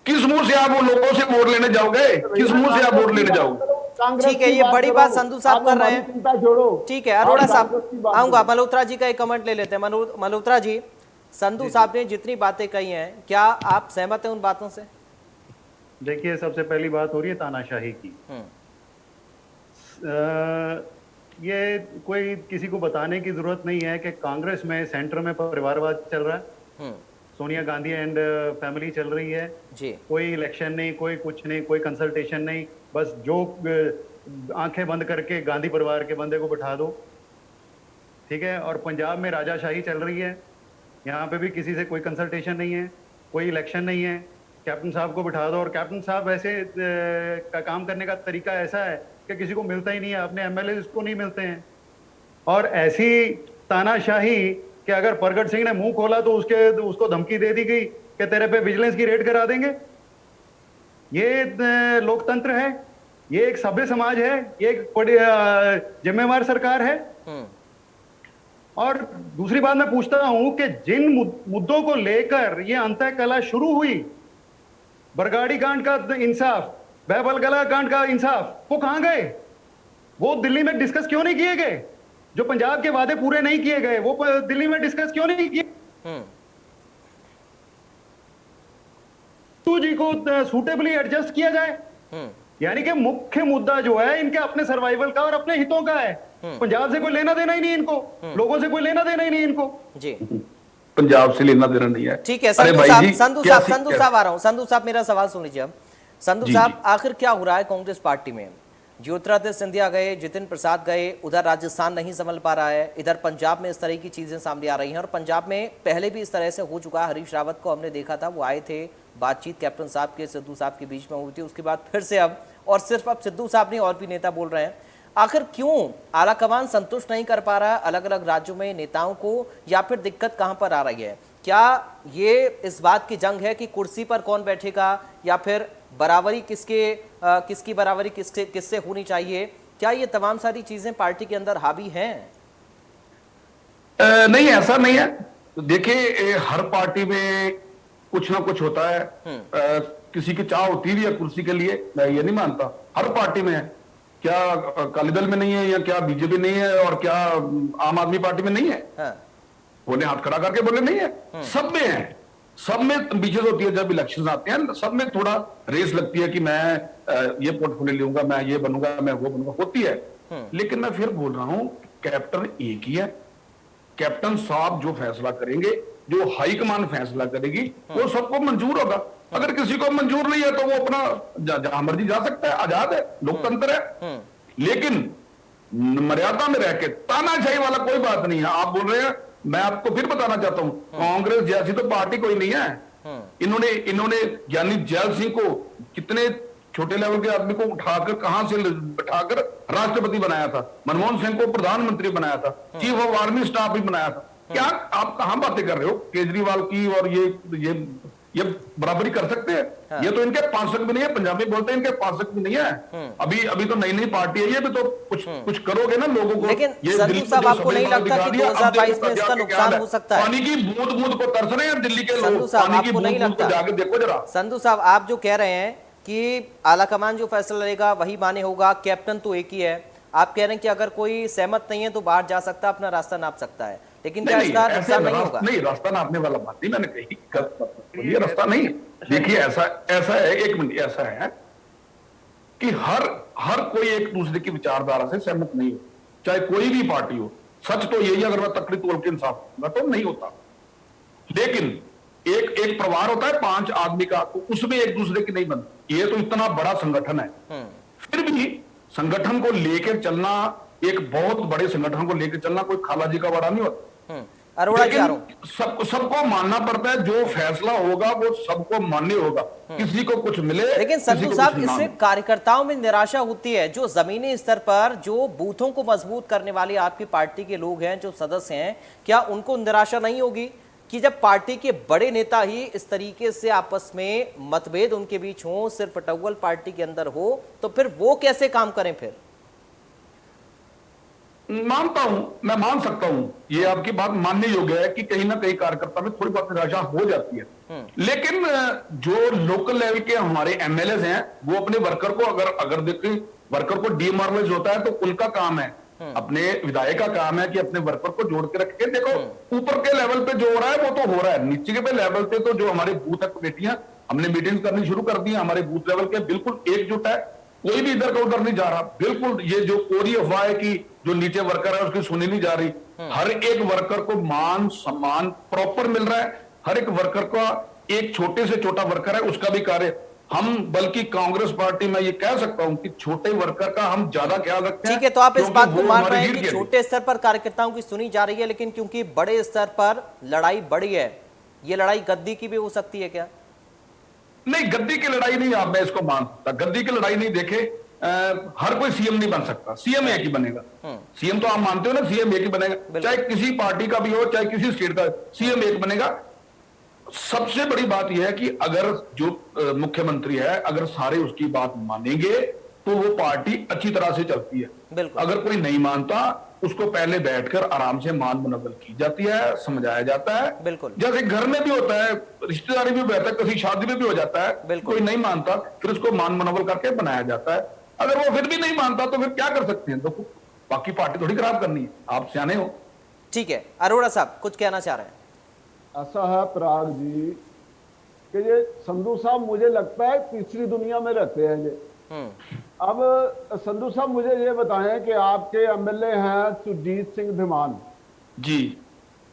[SPEAKER 4] किस मुंह से आप वो लोगों से वोट लेने जाओगे? किस मुंह से आप वोट लेने जाओगे?
[SPEAKER 1] ठीक है, ये बड़ी बात संधू साहब कर रहे हैं।
[SPEAKER 2] चिंता छोड़ो।
[SPEAKER 1] ठीक है, अरोड़ा साहब आऊंगा। मल्होत्रा जी का एक कमेंट ले लेते हैं। मल्होत्रा जी, संधू साहब ने जितनी बातें कही हैं, क्या आप सहमत हैं उन बातों से?
[SPEAKER 3] देखिए, सबसे पहली बात हो रही है तानाशाही की। ये कोई किसी को बताने की जरूरत नहीं है कि कांग्रेस में सेंटर में परिवारवाद चल रहा है, सोनिया गांधी एंड फैमिली चल रही है
[SPEAKER 1] जी।
[SPEAKER 3] कोई इलेक्शन नहीं, कोई कुछ नहीं, कोई कंसल्टेशन नहीं, बस जो आंखें बंद करके गांधी परिवार के बंदे को बैठा दो, ठीक है। और पंजाब में राजाशाही चल रही है, यहाँ पे भी किसी से कोई कंसल्टेशन नहीं है, कोई इलेक्शन नहीं है, कैप्टन साहब को बिठा दो। और कैप्टन साहब ऐसे का काम करने का तरीका ऐसा है कि किसी को मिलता ही नहीं है, अपने एमएलए को नहीं मिलते हैं। और ऐसी तानाशाही कि अगर प्रगट सिंह ने मुंह खोला तो उसको धमकी दे दी गई कि तेरे पे विजिलेंस की रेड करा देंगे। ये लोकतंत्र है, ये एक सभ्य समाज है, ये एक जिम्मेवार सरकार है। और दूसरी बात मैं पूछता हूं कि जिन मुद्दों को लेकर ये अंतः कला शुरू हुई, बरगाड़ी कांड का इंसाफ, बहबलगला कांड का इंसाफ, वो कहां गए? वो दिल्ली में डिस्कस क्यों नहीं किए गए? जो पंजाब के वादे पूरे नहीं किए गए, वो दिल्ली में डिस्कस क्यों नहीं किए? तो जी को सूटेबली एडजस्ट किया जाए। यानी कि मुख्य मुद्दा जो है इनके अपने सर्वाइवल का और अपने हितों का है। पंजाब से कोई लेना देना ही नहीं इनको, लोगों से कोई लेना देना ही नहीं इनको
[SPEAKER 1] जी।
[SPEAKER 4] पंजाब से लेना देना नहीं है।
[SPEAKER 1] ठीक है, संधू साहब आ रहा हूं। संधू साहब, मेरा सवाल सुन लीजिए। अब संधू साहब, आखिर क्या हो रहा है कांग्रेस पार्टी में? ज्योतिरादित्य सिंधिया गए, जितिन प्रसाद गए, उधर राजस्थान नहीं संभल पा रहा है, इधर पंजाब में इस तरह की चीजें सामने आ रही हैं। और पंजाब में पहले भी इस तरह से हो चुका है। हरीश रावत को हमने देखा था, वो आए थे, बातचीत कैप्टन साहब के सिद्धू साहब के बीच में हुई थी, उसके बाद फिर से अब, और सिर्फ अब सिद्धू साहब नहीं और भी नेता बोल रहे हैं। आखिर क्यों आलाकमान संतुष्ट नहीं कर पा रहा है अलग अलग राज्यों में नेताओं को, या फिर दिक्कत कहां पर आ रही है? क्या ये इस बात की जंग है कि कुर्सी पर कौन बैठेगा, या फिर बराबरी किसकी बराबरी किससे होनी चाहिए? क्या ये तमाम सारी चीजें पार्टी के अंदर हावी हैं?
[SPEAKER 4] नहीं, ऐसा नहीं है। देखिए, हर पार्टी में कुछ ना कुछ होता है। किसी की चाह होती भी है कुर्सी के लिए, मैं ये नहीं मानता, हर पार्टी में है। क्या अकाली दल में नहीं है, या क्या बीजेपी नहीं है, और क्या आम आदमी पार्टी में नहीं है? बोले हाथ खड़ा करके बोले नहीं है, सब में है। सब में एम्बिशन होती है। जब इलेक्शन आते हैं सब में थोड़ा रेस लगती है कि मैं ये पोर्टफोलियो लूंगा, मैं ये बनूंगा, मैं वो बनूंगा, होती है। लेकिन मैं फिर बोल रहा हूं, कैप्टन एक ही है। कैप्टन साहब जो फैसला करेंगे, जो हाईकमान फैसला करेगी, वो सबको मंजूर होगा। अगर किसी को मंजूर नहीं है तो वो अपना जहां मर्जी जा सकता है, आजाद है, लोकतंत्र है। लेकिन मर्यादा में रह के तानाशाही वाला कोई बात नहीं है। आप बोल रहे हैं, मैं आपको फिर बताना चाहता हूं, कांग्रेस जैसी तो पार्टी कोई नहीं है। इन्होंने ज्ञानी जैल सिंह को, कितने छोटे लेवल के आदमी को उठाकर कहां से बैठाकर राष्ट्रपति बनाया था, मनमोहन सिंह को प्रधानमंत्री बनाया था, चीफ ऑफ आर्मी स्टाफ भी बनाया था। क्या आप कहां बातें कर रहे हो केजरीवाल की? और ये बराबरी कर सकते हैं? हाँ। ये तो इनके पांचक भी नहीं है, पंजाबी बोलते हैं, इनके पांचक भी नहीं है। अभी तो नई पार्टी है, ये भी तो कुछ करोगे ना लोगों को।
[SPEAKER 1] लेकिन संधू साहब, आपको नहीं लगता कि 2022 में इसका नुकसान हो सकता है?
[SPEAKER 4] पानी की बूंद बूंद को तरस रहे हैं दिल्ली के लोग।
[SPEAKER 1] संधू साहब, आपको नहीं लगता?
[SPEAKER 4] जाके देखो जरा।
[SPEAKER 1] संधू साहब, आप जो कह रहे हैं कि आलाकमान जो फैसला लेगा वही माने होगा, कैप्टन तो एक ही है, आप कह रहे हैं कि अगर कोई सहमत नहीं है तो बाहर जा सकता है, अपना रास्ता नाप सकता है, लेकिन क्या इसका नुकसान नहीं होगा?
[SPEAKER 4] नहीं, रास्ता नापने वाला बात नहीं मैंने कही, ये रास्ता नहीं। देखिए, ऐसा है, एक मिनट, ऐसा है कि हर कोई एक दूसरे की विचारधारा से सहमत नहीं हो, चाहे कोई भी पार्टी हो। सच तो यही, अगर मैं तकड़ी तोड़ के इंसाफ दूंगा तो नहीं होता। लेकिन एक एक परिवार होता है 5 आदमी का, तो उसमें एक दूसरे की नहीं बनती। ये तो इतना बड़ा संगठन है, फिर भी संगठन को लेकर चलना, एक बहुत बड़े संगठन को लेकर चलना कोई खाला जी का बड़ा नहीं होता।
[SPEAKER 1] अरोड़ा जी,
[SPEAKER 4] लेकिन सबको मानना पड़ता है, जो फैसला होगा वो सबको मान्य होगा, किसी को कुछ मिले।
[SPEAKER 1] लेकिन संधू साहब, इससे कार्यकर्ताओं में निराशा होती है। जो जमीनी स्तर पर जो बूथों को मजबूत करने वाली आपकी पार्टी के लोग हैं, जो सदस्य हैं, क्या उनको निराशा नहीं होगी कि जब पार्टी के बड़े नेता ही इस तरीके से आपस में मतभेद उनके बीच हो, सिर्फ टव्वल पार्टी के अंदर हो, तो फिर वो कैसे काम करें? फिर
[SPEAKER 4] मानता हूं, मैं मान सकता हूं, ये आपकी बात मानने योग्य है कि कहीं ना कहीं कार्यकर्ता में थोड़ी बहुत निराशा हो जाती है। लेकिन जो लोकल लेवल के हमारे एमएलए हैं, वो अपने वर्कर को अगर देखें, वर्कर को डीमोरलाइज होता है तो उनका काम है, अपने विधायक का काम है कि अपने वर्कर को जोड़ के रखे। देखो, ऊपर के लेवल पे जो हो रहा है वो तो हो रहा है, नीचे के लेवल पे तो जो हमारे बूथ कमेटियां, हमने मीटिंग करनी शुरू कर दी, हमारे बूथ लेवल के बिल्कुल एकजुट है, कोई भी इधर का उधर नहीं जा रहा। बिल्कुल ये जो कोरी अफवाह है कि जो नीचे वर्कर है उसकी सुनी नहीं जा रही, हर एक वर्कर को मान सम्मान प्रॉपर मिल रहा है। हर एक वर्कर का, एक छोटे से छोटा वर्कर है उसका भी कार्य हम, बल्कि कांग्रेस पार्टी में ये कह सकता हूं कि छोटे वर्कर का हम ज्यादा ख्याल रखते हैं।
[SPEAKER 1] ठीक है, तो आप इस बात को मान रहे हैं कि छोटे स्तर पर कार्यकर्ताओं की सुनी जा रही है, लेकिन क्योंकि बड़े स्तर पर लड़ाई बढ़ी है, ये लड़ाई गद्दी की भी हो सकती है क्या?
[SPEAKER 4] नहीं, गद्दी की लड़ाई नहीं, आप मैं इसको मान सकता। गद्दी की लड़ाई नहीं, देखे हर कोई सीएम नहीं बन सकता, सीएम एक ही बनेगा। सीएम तो आप मानते हो ना, सीएम एक ही बनेगा, चाहे किसी पार्टी का भी हो, चाहे किसी स्टेट का, सीएम एक बनेगा। सबसे बड़ी बात यह है कि अगर जो मुख्यमंत्री है, अगर सारे उसकी बात मानेंगे तो वो पार्टी अच्छी तरह से चलती है। अगर कोई नहीं मानता, उसको पहले बैठकर आराम से मान मनवल की जाती है, समझाया जाता है।
[SPEAKER 1] बिल्कुल,
[SPEAKER 4] जैसे घर में भी होता है, रिश्तेदारी में भी होता है, किसी शादी में भी हो जाता है। कोई नहीं मानता, फिर उसको मान मनवल करके बनाया जाता है। अगर वो फिर भी नहीं मानता तो फिर क्या कर सकते हैं? तो बाकी पार्टी थोड़ी खराब करनी है, आप सियाने हो।
[SPEAKER 1] ठीक है, अरोड़ा साहब कुछ कहना चाह रहे हैं?
[SPEAKER 2] ऐसा है पराग जी कि ये संधू साहब मुझे लगता है तीसरी दुनिया में रहते हैं ये। अब संधू साहब मुझे ये बताएं कि आपके एमएलए हैं सुरजीत सिंह धीमान
[SPEAKER 4] जी,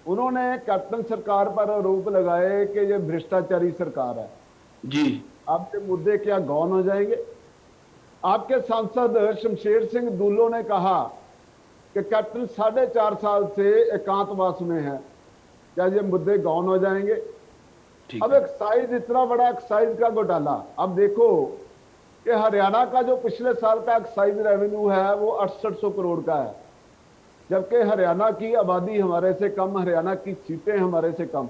[SPEAKER 2] उन्होंने कैप्टन सरकार पर आरोप लगाए कि ये भ्रष्टाचारी सरकार है
[SPEAKER 4] जी।
[SPEAKER 2] आपके मुद्दे क्या गौन हो जाएंगे? आपके सांसद शमशेर सिंह दूलो ने कहा कि कैप्टन 4.5 साल से एकांतवास में है, क्या ये मुद्दे गौन हो जाएंगे? अब एक्साइज, इतना बड़ा एक्साइज का घोटाला। अब देखो कि हरियाणा का जो पिछले साल का एक्साइज रेवेन्यू है वो 6800 करोड़ का है, जबकि हरियाणा की आबादी हमारे से कम, हरियाणा की सीटें हमारे से कम।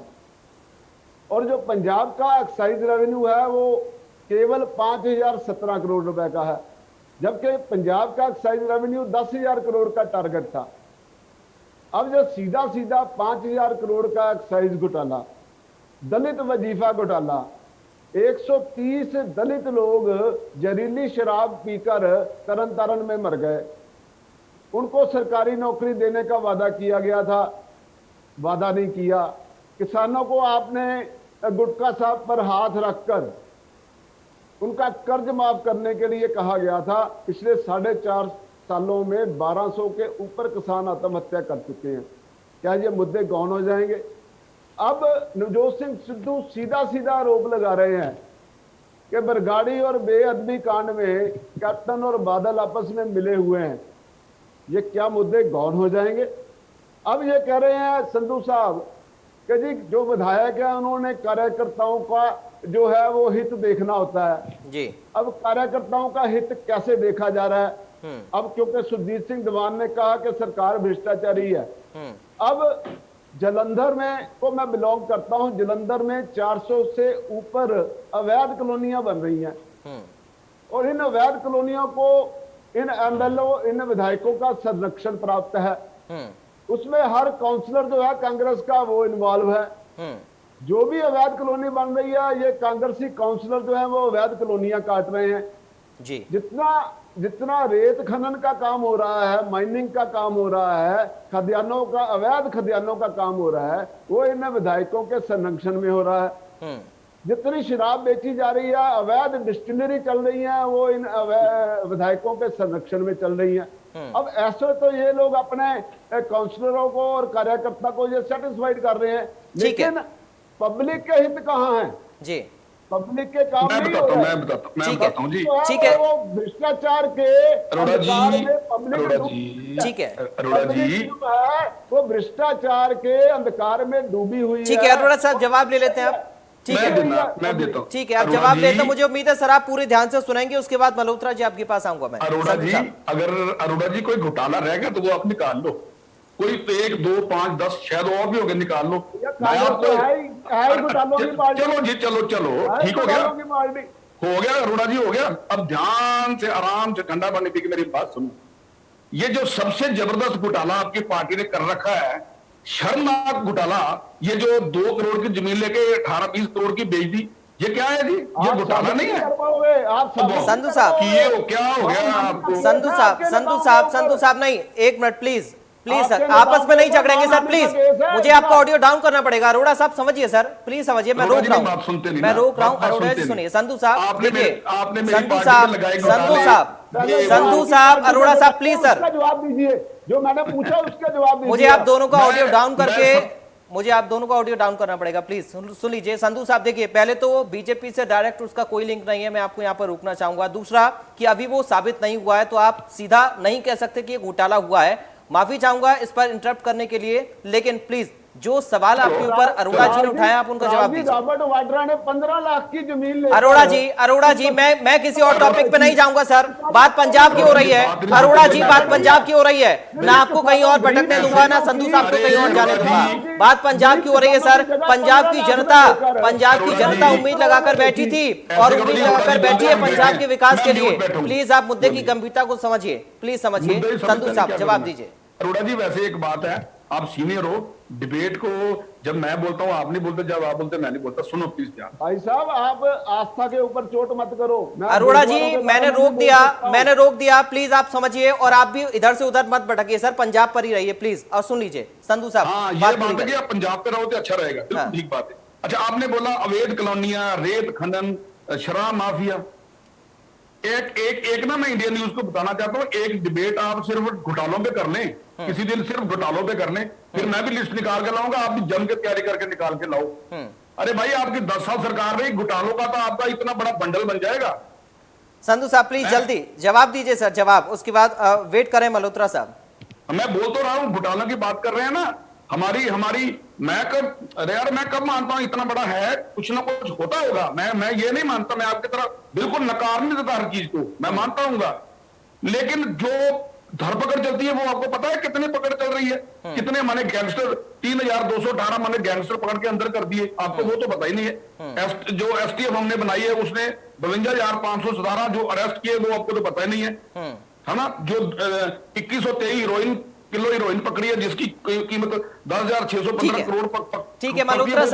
[SPEAKER 2] और जो पंजाब का एक्साइज रेवेन्यू है वो केवल 5017 करोड़ रुपए का है, जबकि पंजाब का एक्साइज रेवेन्यू 10,000 करोड़ का टारगेट था। अब जो सीधा सीधा 5000 करोड़ का एक्साइज घोटाला, दलित वजीफा घोटाला, 130 दलित लोग जहरीली शराब पीकर तरन तारण में मर गए, उनको सरकारी नौकरी देने का वादा किया गया था, वादा नहीं किया। किसानों को आपने गुटखा साहब पर हाथ रखकर उनका कर्ज माफ करने के लिए कहा गया था। पिछले 4.5 सालों में 1200 के ऊपर किसान आत्महत्या कर चुके हैं। क्या ये मुद्दे गौन हो जाएंगे? अब नवजोत सिंह सिद्धू सीधा सीधा आरोप लगा रहे हैं कि बरगाड़ी और बेअदबी कांड में कैप्टन और बादल आपस में मिले हुए हैं। ये क्या मुद्दे गौन हो जाएंगे? अब ये कह रहे हैं संधू साहब कि जी जो विधायक है उन्होंने कार्यकर्ताओं का जो है वो हित देखना होता है
[SPEAKER 1] जी। अब
[SPEAKER 2] कार्यकर्ताओं का हित कैसे देखा जा रहा है? अब क्योंकि सुरजीत सिंह धीमान ने कहा कि सरकार भ्रष्टाचारी है। अब जलंधर में को मैं बिलोंग करता हूं, जलंधर में 400 से ऊपर अवैध कॉलोनियां बन रही हैं और इन अवैध कॉलोनियों को इन एमएलए, इन विधायकों का संरक्षण प्राप्त है। उसमें हर काउंसलर जो है कांग्रेस का वो इन्वॉल्व है। जो भी अवैध कॉलोनी बन रही है, ये कांग्रेसी काउंसलर जो है वो अवैध कॉलोनियां काट रहे हैं जी। जितना रेत खनन का काम हो रहा है, माइनिंग का काम हो रहा है, खदानों का, अवैध खदानों का काम हो रहा है, वो इन विधायकों के संरक्षण में हो रहा है। जितनी शराब बेची जा रही है, अवैध डिस्टिलरी चल रही है, वो इन विधायकों के संरक्षण में चल रही है। अब ऐसे तो ये लोग अपने काउंसलरों को और कार्यकर्ता को ये सेटिस्फाइड कर रहे हैं, लेकिन पब्लिक के हित कहाँ है?
[SPEAKER 1] जी
[SPEAKER 2] पब्लिक के काम
[SPEAKER 4] मैं
[SPEAKER 2] नहीं
[SPEAKER 4] बताता
[SPEAKER 2] हो
[SPEAKER 4] हूँ,
[SPEAKER 2] रहा
[SPEAKER 4] मैं
[SPEAKER 2] है।
[SPEAKER 4] बताता हूँ, मैं
[SPEAKER 1] ठीक है।
[SPEAKER 4] बताता हूँ जी।
[SPEAKER 1] ठीक है।
[SPEAKER 2] वो भ्रष्टाचार के
[SPEAKER 4] अरोड़ा जी,
[SPEAKER 2] अंधकार में पब्लिक
[SPEAKER 4] अरोड़ा
[SPEAKER 2] डूब-
[SPEAKER 4] जी,
[SPEAKER 1] ठीक है।
[SPEAKER 4] अरोड़ा
[SPEAKER 2] पब्लिक
[SPEAKER 4] जी,
[SPEAKER 2] जो है वो भ्रष्टाचार के अंधकार में डूबी हुई
[SPEAKER 1] ठीक है अरोड़ा साहब, जवाब ले लेते हैं आप। ठीक है,
[SPEAKER 4] मैं देता हूँ।
[SPEAKER 1] ठीक है, आप
[SPEAKER 4] अरोड़ा
[SPEAKER 1] जवाब
[SPEAKER 4] जी,
[SPEAKER 1] लेते हैं। मुझे उम्मीद है सर आप पूरे ध्यान से सुनेंगे, उसके बाद मल्होत्रा जी आपके पास आऊंगा मैं।
[SPEAKER 4] अरोड़ा
[SPEAKER 1] संधू
[SPEAKER 4] जी,
[SPEAKER 1] साहब।
[SPEAKER 4] अगर अरोड़ा जी कोई घोटाला रह गया तो वो आप निकाल लो। कोई 1, 2, 5, 10 शायद और भी हो गए, निकाल लो। मैं
[SPEAKER 2] कांग्रेस
[SPEAKER 4] आपको
[SPEAKER 2] तो है ही घोटालों की पार्टी।
[SPEAKER 4] चलो जी, चलो चलो,
[SPEAKER 2] है
[SPEAKER 4] ठीक हो गया,
[SPEAKER 2] घोटालों की पार्टी।
[SPEAKER 4] हो गया अरोड़ा जी, हो गया। अब ध्यान से आराम से ठंडा पानी पी के मेरी बात सुनो। ये जो सबसे जबरदस्त घोटाला आपकी पार्टी ने कर रखा है, शर्मनाक घोटाला, ये जो 2 करोड़ की जमीन लेके 18-20 करोड़ की बेच दी, ये क्या है जी? ये
[SPEAKER 2] आप
[SPEAKER 4] घोटाला
[SPEAKER 2] साबित
[SPEAKER 4] नहीं है?
[SPEAKER 2] कर पाओगे, आप साबित नहीं
[SPEAKER 1] संधू
[SPEAKER 2] कर
[SPEAKER 1] साहब,
[SPEAKER 2] पाओगे।
[SPEAKER 4] कि ये क्या हो गया आपको?
[SPEAKER 1] संधू साहब, संधू साहब, संधू साहब, नहीं, एक मिनट प्लीज, प्लीज सर,
[SPEAKER 2] आपके
[SPEAKER 1] आपस में नहीं
[SPEAKER 2] नाम
[SPEAKER 1] झगड़ेंगे सर,
[SPEAKER 2] नाम
[SPEAKER 1] प्लीज।
[SPEAKER 2] का केस है,
[SPEAKER 1] मुझे
[SPEAKER 2] इतना।
[SPEAKER 1] आपका ऑडियो डाउन करना पड़ेगा। अरोड़ा साहब समझिए सर, प्लीज समझिए, मैं
[SPEAKER 4] अरोड़ा
[SPEAKER 1] रोक
[SPEAKER 4] जी
[SPEAKER 1] रहा
[SPEAKER 4] की बात सुनते
[SPEAKER 1] हूँ,
[SPEAKER 4] नहीं
[SPEAKER 1] मैं
[SPEAKER 4] ना,
[SPEAKER 1] रोक रहा हूँ।
[SPEAKER 4] बात
[SPEAKER 1] अरोड़ा जी
[SPEAKER 4] सुनते
[SPEAKER 1] सुनिए,
[SPEAKER 4] नहीं।
[SPEAKER 1] संधू साहब
[SPEAKER 4] आपने
[SPEAKER 1] देखिए,
[SPEAKER 4] मेरी
[SPEAKER 1] संधू
[SPEAKER 4] पार्टी
[SPEAKER 1] साहब,
[SPEAKER 4] पे लगाए
[SPEAKER 1] संधू
[SPEAKER 4] घोटाले,
[SPEAKER 1] साहब,
[SPEAKER 4] ये
[SPEAKER 1] संधू
[SPEAKER 4] वो।
[SPEAKER 1] साहब, अरोड़ा साहब प्लीज सर,
[SPEAKER 2] उसका जवाब दीजिए, जो मैंने पूछा उसका जवाब दीजिए।
[SPEAKER 1] मुझे आप दोनों का
[SPEAKER 4] मैं-
[SPEAKER 1] ऑडियो डाउन
[SPEAKER 4] मैं
[SPEAKER 1] करके,
[SPEAKER 4] सब-
[SPEAKER 1] मुझे आप दोनों का ऑडियो डाउन करना पड़ेगा, प्लीज सुन लीजिए। संधू साहब देखिए, पहले तो बीजेपी से डायरेक्ट उसका कोई लिंक नहीं है, मैं आपको यहां पर रोकना चाहूंगा। दूसरा कि अभी वो साबित नहीं हुआ है, तो आप सीधा नहीं कह सकते कि ये घोटाला हुआ है। माफी चाहूंगा इस पर इंटरप्ट करने के लिए, लेकिन प्लीज जो सवाल आपके ऊपर अरोड़ा जी ने उठाया, आप उनका जवाब दीजिए।
[SPEAKER 2] रॉबर्ट वाड्रा ने 15 लाख की जमीन ले।
[SPEAKER 1] अरोड़ा जी, मैं किसी और टॉपिक पे नहीं जाऊंगा सर। बात पंजाब की हो रही है, अरोड़ा जी, बात पंजाब की हो रही है। ना आपको कहीं और भटकने दूंगा, ना संधू साहब को कहीं और जाने दूंगा। बात पंजाब की हो रही है सर। पंजाब की जनता उम्मीद लगाकर बैठी थी, और उम्मीद लगाकर बैठी है पंजाब के विकास के लिए। प्लीज आप मुद्दे की गंभीरता को समझिए, प्लीज समझिए। संधू साहब जवाब दीजिए।
[SPEAKER 4] अरोड़ा जी, वैसे एक बात है, आप सीनियर हो, डिबेट को जब मैं बोलता हूँ आप नहीं बोलते, जब आप बोलते मैं नहीं बोलता। सुनो प्लीज ध्यान।
[SPEAKER 2] भाई साहब, आप आस्था के ऊपर चोट मत करो।
[SPEAKER 1] अरोड़ा जी, मैंने रोक दिया, प्लीज आप समझिए, और आप भी इधर से उधर मत भटकिए सर, पंजाब पर ही रहिए प्लीज, और सुन लीजिए संधू साहब।
[SPEAKER 4] हाँ, ये बात है कि आप पंजाब पे रहो तो अच्छा रहेगा, बिल्कुल ठीक बात है। अच्छा, आपने बोला अवैध कॉलोनियां, रेत खनन, शराब माफिया। एक ना, मैं इंडियन न्यूज को बताना चाहता हूँ, एक डिबेट आप सिर्फ घोटालों पे कर लें, किसी दिन सिर्फ घोटालों पे कर लें, फिर मैं भी लिस्ट निकाल के लाऊंगा, आप भी जम के तैयारी करके निकाल के लाओ। अरे भाई, आपकी 10 साल सरकार रही, घोटालों का तो आपका इतना बड़ा बंडल बन जाएगा।
[SPEAKER 1] संधू साहब प्लीज जल्दी जवाब दीजिए सर, जवाब, उसके बाद वेट करें मल्होत्रा साहब।
[SPEAKER 4] मैं बोल तो रहा हूँ, घोटालों की बात कर रहे हैं ना। अरे यार, मैं कब मानता हूं इतना बड़ा है, कुछ ना कुछ होता होगा। मैं ये नहीं मानता, मैं आपकी तरह बिल्कुल नकार नहीं देता हर चीज को, मैं मानता हूँ। लेकिन जो धरपकड़ चलती है, वो आपको पता है कितनी पकड़ चल रही है? कितने माने गैंगस्टर, 3218 माने गैंगस्टर पकड़ के अंदर कर दिए, आपको वो तो पता ही नहीं है। जो एसटीएफ हमने बनाई है, उसने 52,517 जो अरेस्ट किए, वो आपको तो पता ही नहीं है ना। जो 2123 किलो हीरोइन पकड़ी है, जिसकी कीमत 10,615 करोड़।
[SPEAKER 1] ठीक है मल्होत्रा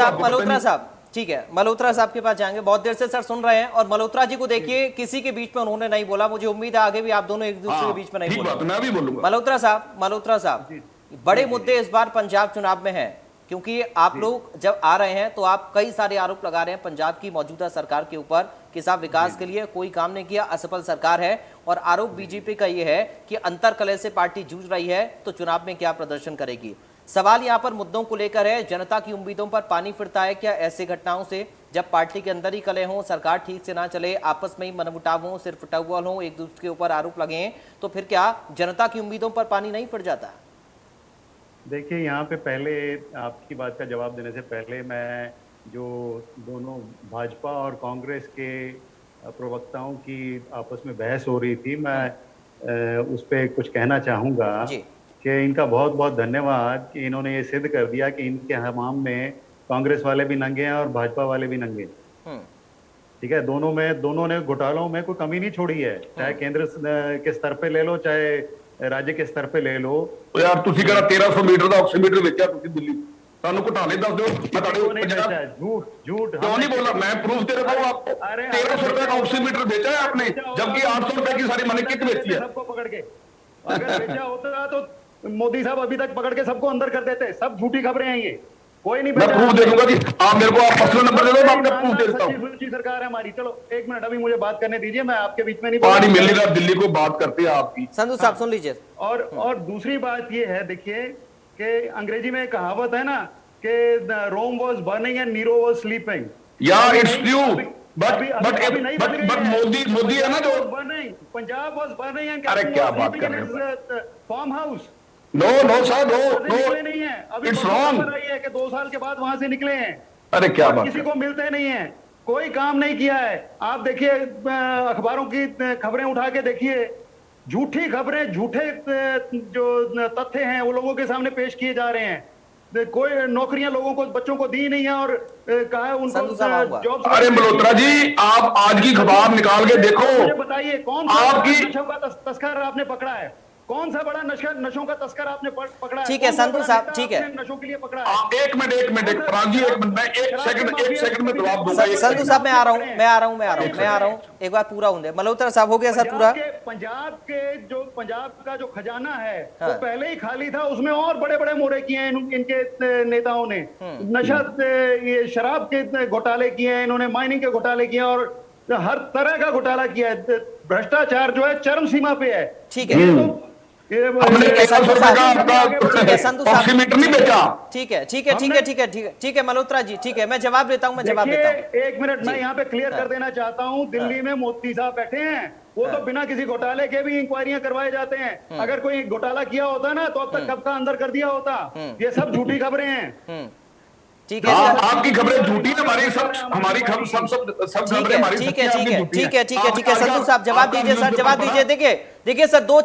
[SPEAKER 1] साहब, ठीक है, मल्होत्रा साहब के पास जाएंगे। बहुत देर से सर सुन रहे हैं, और मल्होत्रा जी को देखिए, किसी के बीच में उन्होंने नहीं बोला। मुझे उम्मीद है आगे भी आप दोनों एक दूसरे के बीच में नहीं बोलेंगे।
[SPEAKER 4] मैं भी बोलूंगा।
[SPEAKER 1] मल्होत्रा साहब, बड़े मुद्दे इस बार पंजाब चुनाव में है, क्योंकि आप लोग जब आ रहे हैं तो आप कई सारे आरोप लगा रहे हैं पंजाब की मौजूदा सरकार के ऊपर कि साहब विकास के लिए कोई काम नहीं किया, असफल सरकार है। और आरोप बीजेपी का यह है कि अंतरकलह से पार्टी जूझ रही है, तो चुनाव में क्या प्रदर्शन करेगी। सवाल यहां पर मुद्दों को लेकर है, जनता की उम्मीदों पर पानी फिरता है क्या ऐसे घटनाओं से? जब पार्टी के अंदर ही कलह हो, सरकार ठीक से ना चले, आपस में ही मनमुटाव हो, सिर्फ टव्वल हो, एक दूसरे के ऊपर आरोप लगे, तो फिर क्या जनता की उम्मीदों पर पानी नहीं फिर जाता?
[SPEAKER 3] देखिए, यहाँ पे पहले आपकी बात का जवाब देने से पहले मैं जो दोनों भाजपा और कांग्रेस के प्रवक्ताओं की आपस में बहस हो रही थी, मैं उस पर कुछ कहना चाहूँगा कि इनका बहुत बहुत धन्यवाद कि इन्होंने ये सिद्ध कर दिया कि इनके हमाम में कांग्रेस वाले भी नंगे हैं और भाजपा वाले भी नंगे हैं। ठीक है, दोनों ने घोटालों में कोई कमी नहीं छोड़ी है, चाहे केंद्र के स्तर पे ले लो, चाहे राज्य के स्तर पे ले लो।
[SPEAKER 4] तो यार तुसी करा 1300 मीटर का ऑक्सीमीटर बेचा तुसी दिल्ली, सानू घोटाले दस दो। मैं
[SPEAKER 3] झूठ
[SPEAKER 4] क्यों नहीं बोला? मैं प्रूफ दे रहा हूँ आपको। 1300 रुपए का ऑक्सीमीटर बेचा है आपने, जबकि 800 रुपए की सारी मनी किट बेची है।
[SPEAKER 3] सबको पकड़ के अगर बेचा होता तो मोदी साहब अभी तक पकड़ के सबको अंदर कर देते। सब झूठी खबरें हैं ये, कोई नहीं।
[SPEAKER 4] मैं प्रूफ दे दूंगा जी, आप मेरे को आप पर्सनल नंबर दे दो, मैं आपको प्रूफ दे देता हूँ।
[SPEAKER 3] सच्ची सरकार है हमारी। चलो एक मिनट, अभी मुझे बात करने दीजिए, मैं आपके बीच में नहीं
[SPEAKER 4] पानी मिल रहा, दिल्ली को बात करते हैं आपकी।
[SPEAKER 1] संधू साहब सुन लीजिए।
[SPEAKER 3] और दूसरी बात ये है, देखिए कि अंग्रेजी में कहावत है ना कि Rome was burning and Nero was sleeping.
[SPEAKER 4] या इट्स ट्रू, बट
[SPEAKER 3] नहीं बन गई है।
[SPEAKER 4] मोदी है ना जो
[SPEAKER 3] पंजाब वाज बर्निंग एंड
[SPEAKER 4] अरे क्या बात कर रहे हैं
[SPEAKER 3] फार्म हाउस।
[SPEAKER 4] नो सर,
[SPEAKER 3] निकले नहीं है अभी,
[SPEAKER 4] इट्स रॉन्ग
[SPEAKER 3] है कि 2 साल के बाद वहां से निकले हैं।
[SPEAKER 4] अरे क्या बात,
[SPEAKER 3] किसी को मिलते नहीं है, कोई काम नहीं किया है। आप देखिए अखबारों की खबरें उठा के देखिए, झूठी खबरें, झूठे जो तथ्य हैं वो लोगों के सामने पेश किए जा रहे हैं। कोई नौकरियां लोगों को, बच्चों को दी नहीं है और कहा है उनको जॉब।
[SPEAKER 4] अरे मल्होत्रा जी, आप आज की खबर निकाल के देखो,
[SPEAKER 3] मुझे बताइए कौन सा
[SPEAKER 4] आपकी
[SPEAKER 3] नशों का तस्कर आपने पकड़ा है? कौन सा बड़ा नशों का तस्कर आपने पकड़ा है?
[SPEAKER 1] ठीक है संधू साहब, ठीक है,
[SPEAKER 3] नशों के लिए पकड़ा है।
[SPEAKER 4] एक मिनट पराग जी, एक मिनट, मैं एक सेकंड में जवाब दूंगा।
[SPEAKER 1] संधू साहब मैं आ रहा हूँ, एक बार पूरा होने। मल्होत्रा साहब हो गया सर पूरा?
[SPEAKER 3] पंजाब का जो खजाना है वो पहले ही खाली था, उसमें और बड़े बड़े मोरे किए हैं इनके नेताओं ने। नशा, ये शराब के घोटाले किए हैं इन्होंने, माइनिंग के घोटाले किए और हर तरह का घोटाला किया है। भ्रष्टाचार जो है चरम सीमा पे है।
[SPEAKER 1] ठीक है,
[SPEAKER 4] ऑक्सीमीटर नहीं बेचा।
[SPEAKER 1] ठीक है मल्होत्रा जी, ठीक है, मैं जवाब देता हूँ।
[SPEAKER 3] एक मिनट, मैं यहाँ पे क्लियर कर देना चाहता हूँ। दिल्ली में मोदी साहब बैठे हैं, वो तो बिना किसी घोटाले के भी इंक्वायरियां करवाए जाते हैं। अगर कोई घोटाला किया होता ना तो अब तक कब का अंदर कर दिया होता। ये सब झूठी खबरें हैं।
[SPEAKER 1] ठीक है,
[SPEAKER 4] आपकी खबरें झूठी है, हमारी सब खबरें हमारी।
[SPEAKER 1] ठीक है संधू साहब जवाब दीजिए सर, जवाब दीजिए। देखिए सर, दो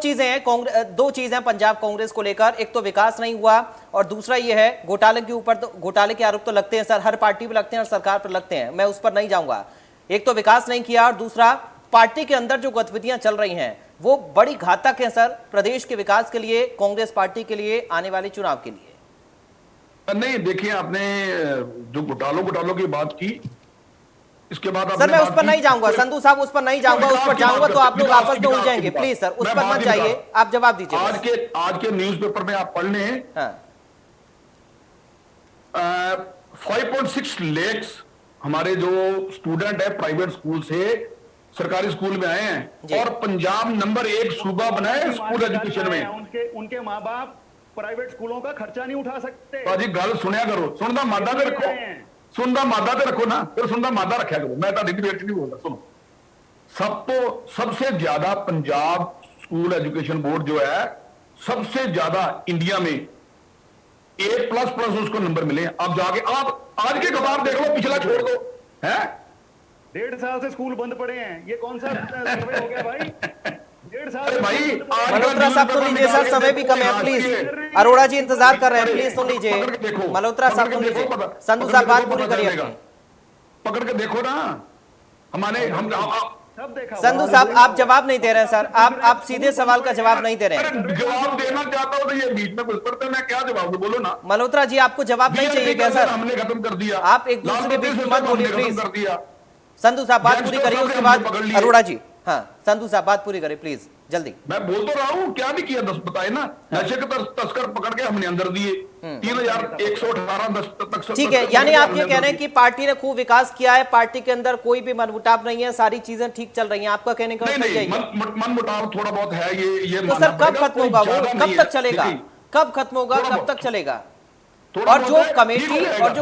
[SPEAKER 1] चीजें हैं पंजाब कांग्रेस को लेकर। एक तो विकास नहीं हुआ और दूसरा ये है घोटाले के ऊपर। तो घोटाले के आरोप तो लगते हैं सर, हर पार्टी पर लगते हैं और सरकार पर लगते हैं, मैं उस पर नहीं जाऊंगा। एक तो विकास नहीं किया और दूसरा पार्टी के अंदर जो गतिविधियां चल रही हैं वो बड़ी घातक है सर, प्रदेश के विकास के लिए, कांग्रेस पार्टी के लिए, आने वाले चुनाव के लिए।
[SPEAKER 4] नहीं देखिए, आपने जो घोटालों की बात की, इसके बाद
[SPEAKER 1] सर मैं उस पर नहीं जाऊंगा संधू साहब, उस पर नहीं जाऊंगा। उस पर जाऊंगा तो आप लोग आपस में उलझ जाएंगे। प्लीज सर उस पर मत जाइए, आप जवाब दीजिए।
[SPEAKER 4] आज के न्यूज़पेपर में आप पढ़ लें, 5.6 लाख हमारे जो स्टूडेंट है प्राइवेट स्कूल से सरकारी स्कूल में आए हैं और पंजाब नंबर 1 सूबा बना है स्कूल एजुकेशन में।
[SPEAKER 3] उनके माँ बाप प्राइवेट स्कूलों का खर्चा नहीं उठा सकते।
[SPEAKER 4] जी गल सुनिया करो, सुनदा मादा ते रखो, सुनदा मादा ते रखो ना, फिर सुनदा मादा रखा करो। मैं तो डिबेट नहीं बोलता। सुनो, सबसे ज्यादा पंजाब स्कूल एजुकेशन बोर्ड जो है, सबसे ज्यादा इंडिया में A++ उसको नंबर मिले। अब जाके आप आज के खबर देख लो, पिछला छोड़ दो है।
[SPEAKER 3] 1.5 साल से स्कूल बंद पड़े हैं, ये कौन सा सर्वे हो गया भाई? 1.5 साल
[SPEAKER 4] भाई।
[SPEAKER 1] मल्होत्रा साहब सुन लीजिए सर, समय भी कम है, प्लीज। अरोड़ा जी इंतजार कर रहे हैं, प्लीज सुन लीजिए। मल्होत्रा साहब सुन लीजिए, संधू साहब बात पूरी करिए।
[SPEAKER 4] पकड़ के देखो ना, हम
[SPEAKER 1] संधू साहब आप जवाब नहीं दे रहे हैं सर, आप सीधे सवाल का जवाब नहीं दे रहे हैं।
[SPEAKER 4] जवाब देना चाहता हूं तो ये बीच में घुस पड़ते, मैं क्या जवाब दूं, बोलो ना।
[SPEAKER 1] मल्होत्रा जी आपको जवाब नहीं चाहिए क्या सर?
[SPEAKER 4] हमने खत्म कर दिया,
[SPEAKER 1] आप एक दूसरे के बीच में मत बोलिए प्लीज।
[SPEAKER 4] कर दिया।
[SPEAKER 1] संधू साहब बात पूरी करिए, उसके बाद अरोड़ा जी। हाँ संधू साहब बात पूरी करिए प्लीज, जल्दी।
[SPEAKER 4] मैं बोल तो रहा हूँ, क्या भी किया 10 बताए ना। नशे के तस्कर पकड़ के हमने अंदर दिए 3118 तक।
[SPEAKER 1] ठीक है, यानी आप ये कह रहे हैं कि पार्टी ने खूब विकास किया है, पार्टी के अंदर कोई भी मनमुटाव नहीं है, सारी चीजें ठीक चल रही हैं, आपका कहने का मतलब यही है?
[SPEAKER 4] मनमुटाव थोड़ा बहुत है, ये
[SPEAKER 1] तो सर कब खत्म होगा वो, कब तक चलेगा, कब खत्म होगा, कब तक चलेगा? और जो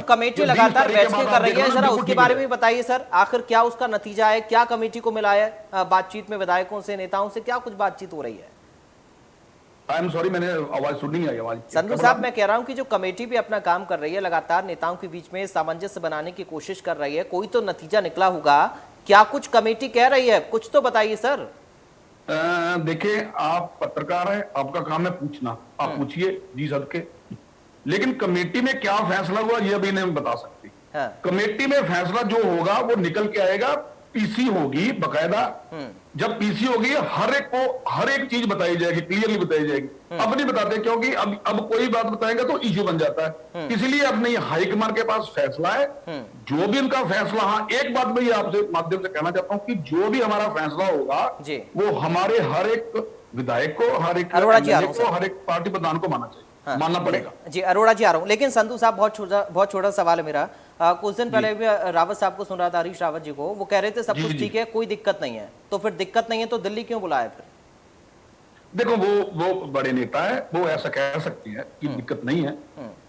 [SPEAKER 1] कमेटी लगातार बैठकें कर रही है, जरा उसके बारे में बताइए सर, आखिर क्या उसका नतीजा है, क्या कमेटी को मिला है? बातचीत में विधायकों से, नेताओं से क्या कुछ बातचीत हो रही है?
[SPEAKER 4] आई एम सॉरी, मैंने आवाज सुनी आई आवाज।
[SPEAKER 1] संधू साहब मैं कह रहा हूं कि जो कमेटी भी अपना काम कर रही है, लगातार नेताओं के बीच में सामंजस्य बनाने की कोशिश कर रही है, कोई तो नतीजा निकला होगा। क्या कुछ कमेटी कह रही है, कुछ तो बताइए सर।
[SPEAKER 4] देखिए आप पत्रकार हैं, आपका काम है पूछना, आप पूछिए जी सबके। लेकिन कमेटी में क्या फैसला हुआ ये अभी नहीं बता सकती। कमेटी में फैसला जो होगा वो निकल के आएगा, पीसी होगी बकायदा। जब पीसी होगी हर एक चीज बताई जाएगी, क्लियरली बताई जाएगी। अब नहीं बताते क्योंकि अब कोई बात बताएंगे तो इश्यू बन जाता है, इसलिए अब नहीं, हाईकमान के पास फैसला है, जो भी उनका फैसला। हाँ एक बात मैं आपसे माध्यम से कहना चाहता हूँ कि जो भी हमारा फैसला होगा वो हमारे हर एक विधायक को, हर एक हर एक पार्टी प्रधान को मानना चाहिए, मानना पड़ेगा।
[SPEAKER 1] जी अरोड़ा जी आ रहा हूं, लेकिन संधू साहब बहुत छोटा सवाल है मेरा। कुछ दिन पहले भी रावत साहब को सुन रहा था, हरीश रावत जी को, वो कह रहे थे सब कुछ ठीक है, कोई दिक्कत नहीं है। तो फिर दिक्कत नहीं है तो दिल्ली क्यों बुलाया फिर?
[SPEAKER 4] देखो वो बड़े नेता है, वो ऐसा कह सकते हैं कि दिक्कत नहीं है,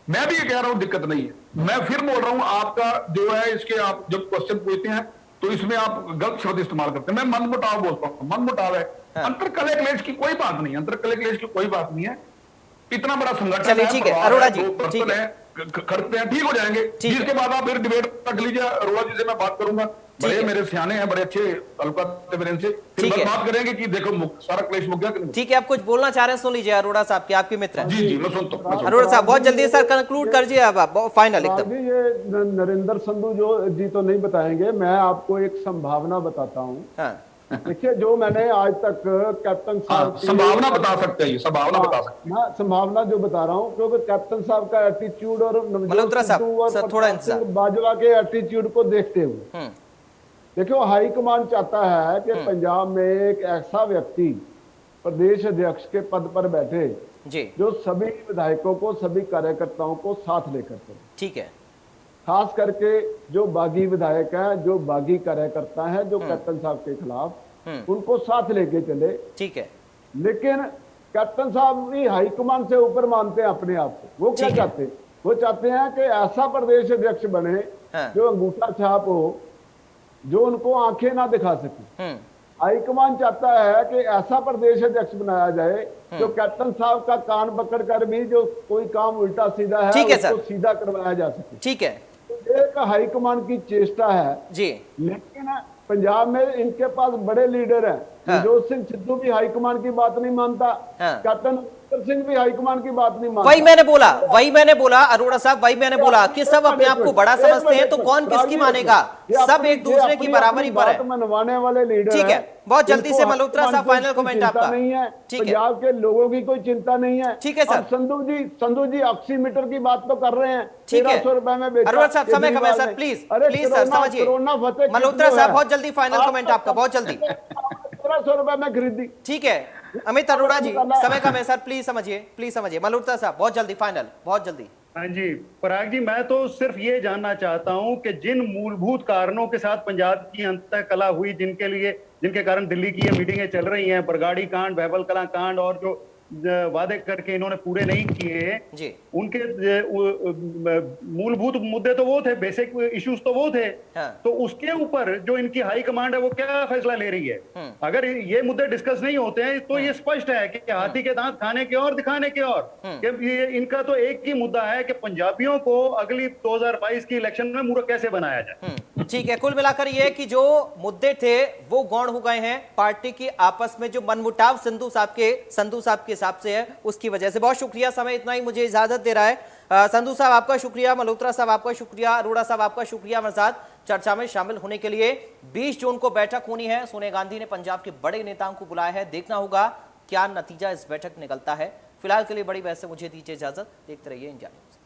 [SPEAKER 4] मैं भी ये कह रहा हूं दिक्कत नहीं है। मैं फिर बोल रहा हूं आपका जो है, इसके आप जब क्वेश्चन पूछते हैं तो इसमें आप गलत शब्द इस्तेमाल करते हैं। मैं मन मुटाव बोलता हूं, मन मुटाव है।
[SPEAKER 1] हाँ।
[SPEAKER 4] अंतर कले क्लेश की कोई बात नहीं है, अंतर कले क्लेश की कोई बात नहीं है। इतना बड़ा संगठन
[SPEAKER 1] चलिए,
[SPEAKER 4] है,
[SPEAKER 1] ठीक है,
[SPEAKER 4] परिवार
[SPEAKER 1] अरोड़ा जी,
[SPEAKER 4] दो पर्सन
[SPEAKER 1] ठीक है।
[SPEAKER 4] है, खड़ते हैं, ठीक हो जाएंगे।
[SPEAKER 1] ठीक है।
[SPEAKER 4] जिसके बाद आप फिर डिबेट रख लीजिए, अरोड़ा जी से मैं बात करूंगा, बड़े
[SPEAKER 1] है।
[SPEAKER 4] मेरे सियाने हैं, बड़े अच्छे ताल्लुकात हैं मेरे इनसे, फिर
[SPEAKER 1] ठीक है।
[SPEAKER 4] बात करेंगे कि देखो सारा क्लेश मुक गया कि नहीं।
[SPEAKER 1] ठीक है, आप कुछ बोलना चाह रहे हैं, सुन लीजिए अरोड़ा साहब के, आपके मित्र हैं।
[SPEAKER 4] जी जी, मैं सुनता हूं।
[SPEAKER 1] अरोड़ा साहब बहुत जल्दी सर कंक्लूड कर दीजिए, अब आप फाइनल एकदम।
[SPEAKER 2] अभी ये नरेंद्र संधू जी तो नहीं बताएंगे, मैं आपको एक संभावना बताता हूँ।
[SPEAKER 1] हाँ,
[SPEAKER 2] देखिए, जो मैंने आज तक कैप्टन साहब की
[SPEAKER 4] संभावना बता सकते हैं, ये संभावना बता सकते हैं।
[SPEAKER 2] मैं संभावना जो बता रहा हूँ, क्योंकि कैप्टन साहब का एटीट्यूड और
[SPEAKER 1] मल्होत्रा साहब,
[SPEAKER 2] सिद्धू और
[SPEAKER 1] सर, थोड़ा
[SPEAKER 2] प्रताप सिंह
[SPEAKER 1] इंतजार।
[SPEAKER 2] बाजवा के एटीट्यूड को देखते हुए देखियो, हाईकमान चाहता है कि पंजाब में एक ऐसा व्यक्ति प्रदेश अध्यक्ष के पद पर बैठे
[SPEAKER 1] जी,
[SPEAKER 2] जो सभी विधायकों को, सभी कार्यकर्ताओं को साथ लेकर चले।
[SPEAKER 1] ठीक है।
[SPEAKER 2] खास करके जो बागी विधायक हैं, जो बागी कार्यकर्ता हैं, जो कैप्टन साहब के खिलाफ, उनको साथ लेके चले।
[SPEAKER 1] ठीक है।
[SPEAKER 2] लेकिन कैप्टन साहब भी हाईकमान से ऊपर मानते हैं अपने आप को। वो क्या
[SPEAKER 1] ठीक है।
[SPEAKER 2] चाहते हैं? वो चाहते हैं कि ऐसा प्रदेश अध्यक्ष बने
[SPEAKER 1] हाँ।
[SPEAKER 2] जो अंगूठा छाप हो, जो उनको आंखें ना दिखा सके। हाईकमान चाहता है कि ऐसा प्रदेश अध्यक्ष बनाया जाए जो कैप्टन साहब का कान पकड़ कर भी जो कोई काम उल्टा सीधा है,
[SPEAKER 1] ठीक है
[SPEAKER 2] उसको
[SPEAKER 1] सर।
[SPEAKER 2] सीधा करवाया जा सके।
[SPEAKER 1] ठीक है
[SPEAKER 2] एक हाईकमान की चेष्टा है
[SPEAKER 1] जी।
[SPEAKER 2] लेकिन पंजाब में इनके पास बड़े लीडर हैं।
[SPEAKER 1] हाँ।
[SPEAKER 2] नवजोत सिंह सिद्धू भी हाईकमान की बात नहीं मानता।
[SPEAKER 1] हाँ।
[SPEAKER 2] कैप्टन अमरिंदर सिंह भी हाईकमान की बात नहीं मानता।
[SPEAKER 1] वही मैंने बोला अरोड़ा साहब, वही मैंने बोला कि सब अपने आप को बड़ा समझते हैं, तो कौन किसकी मानेगा? सब एक दूसरे की बराबरी पर है।
[SPEAKER 2] मनवाने वाले लीडर
[SPEAKER 1] ठीक है,
[SPEAKER 2] हैं।
[SPEAKER 1] बहुत जल्दी से
[SPEAKER 2] इनको
[SPEAKER 1] मल्होत्रा साहब,
[SPEAKER 2] हाईकमान
[SPEAKER 1] फाइनल
[SPEAKER 2] की
[SPEAKER 1] कमेंट
[SPEAKER 2] चिंता
[SPEAKER 1] आपका।
[SPEAKER 2] नहीं है,
[SPEAKER 1] ठीक है।
[SPEAKER 2] पंजाब के लोगों की कोई चिंता नहीं है।
[SPEAKER 1] ठीक है सर।
[SPEAKER 2] अब संधू जी ऑक्सीमीटर की बात तो कर रहे हैं।
[SPEAKER 1] ठीक है।
[SPEAKER 2] 1300 रुपए में बेचा
[SPEAKER 1] अरोड़ा साहब, समय कम है
[SPEAKER 2] केजरीवाल
[SPEAKER 1] सर,
[SPEAKER 2] ने।
[SPEAKER 1] प्लीज
[SPEAKER 2] अरे
[SPEAKER 1] प्लीज सर,
[SPEAKER 2] कोरोना-
[SPEAKER 1] समझिए।
[SPEAKER 2] कोरोना फतेह
[SPEAKER 1] मल्होत्रा
[SPEAKER 2] जो
[SPEAKER 1] साहब
[SPEAKER 2] है,
[SPEAKER 1] बहुत जल्दी फाइनल कमेंट आपका, बहुत जल्दी।
[SPEAKER 2] 1300 रुपए में खरीदी।
[SPEAKER 1] ठीक है अमित अरोड़ा जी, समय कम है सर, प्लीज समझिए। मल्होत्रा साहब बहुत जल्दी फाइनल, बहुत जल्दी।
[SPEAKER 3] हाँ जी पराग जी, मैं तो सिर्फ ये जानना चाहता हूं कि जिन मूलभूत कारणों के साथ पंजाब की अंतः कला हुई, जिनके कारण दिल्ली की ये मीटिंगें चल रही हैं, बरगाड़ी कांड, बहबल कला कांड, और जो वादे करके इन्होंने पूरे नहीं किए
[SPEAKER 1] जी,
[SPEAKER 3] उनके मूलभूत मुद्दे तो वो थे, बेसिक इश्यूज तो वो थे।
[SPEAKER 1] हाँ।
[SPEAKER 3] तो उसके ऊपर जो इनकी हाई कमांड है वो क्या फैसला ले रही है? अगर ये मुद्दे डिस्कस नहीं होते हैं तो ये स्पष्ट है कि हाथी के दांत खाने के और दिखाने के और। कि ये इनका तो एक ही मुद्दा है कि पंजाबियों को अगली 2022 की इलेक्शन में मूर्ख कैसे बनाया जाए।
[SPEAKER 1] ठीक है, कुल मिलाकर ये कि जो मुद्दे थे वो गौण हो गए हैं पार्टी की आपस में, जो मनमुटाव संधू साहब के हिसाब से है, उसकी वजह से। बहुत शुक्रिया, समय इतना ही मुझे इजाजत दे रहा है। संधू साहब आपका शुक्रिया, मल्होत्रा साहब आपका शुक्रिया, अरोड़ा साहब आपका शुक्रिया हमारे साथ चर्चा में शामिल होने के लिए। 20 जून को बैठक होनी है, सोनिया गांधी ने पंजाब के बड़े नेताओं को बुलाया है, देखना होगा क्या नतीजा इस बैठक निकलता है। फिलहाल के लिए बड़ी बहस से मुझे दीजिए इजाजत, देखते रहिए इंडिया न्यूज।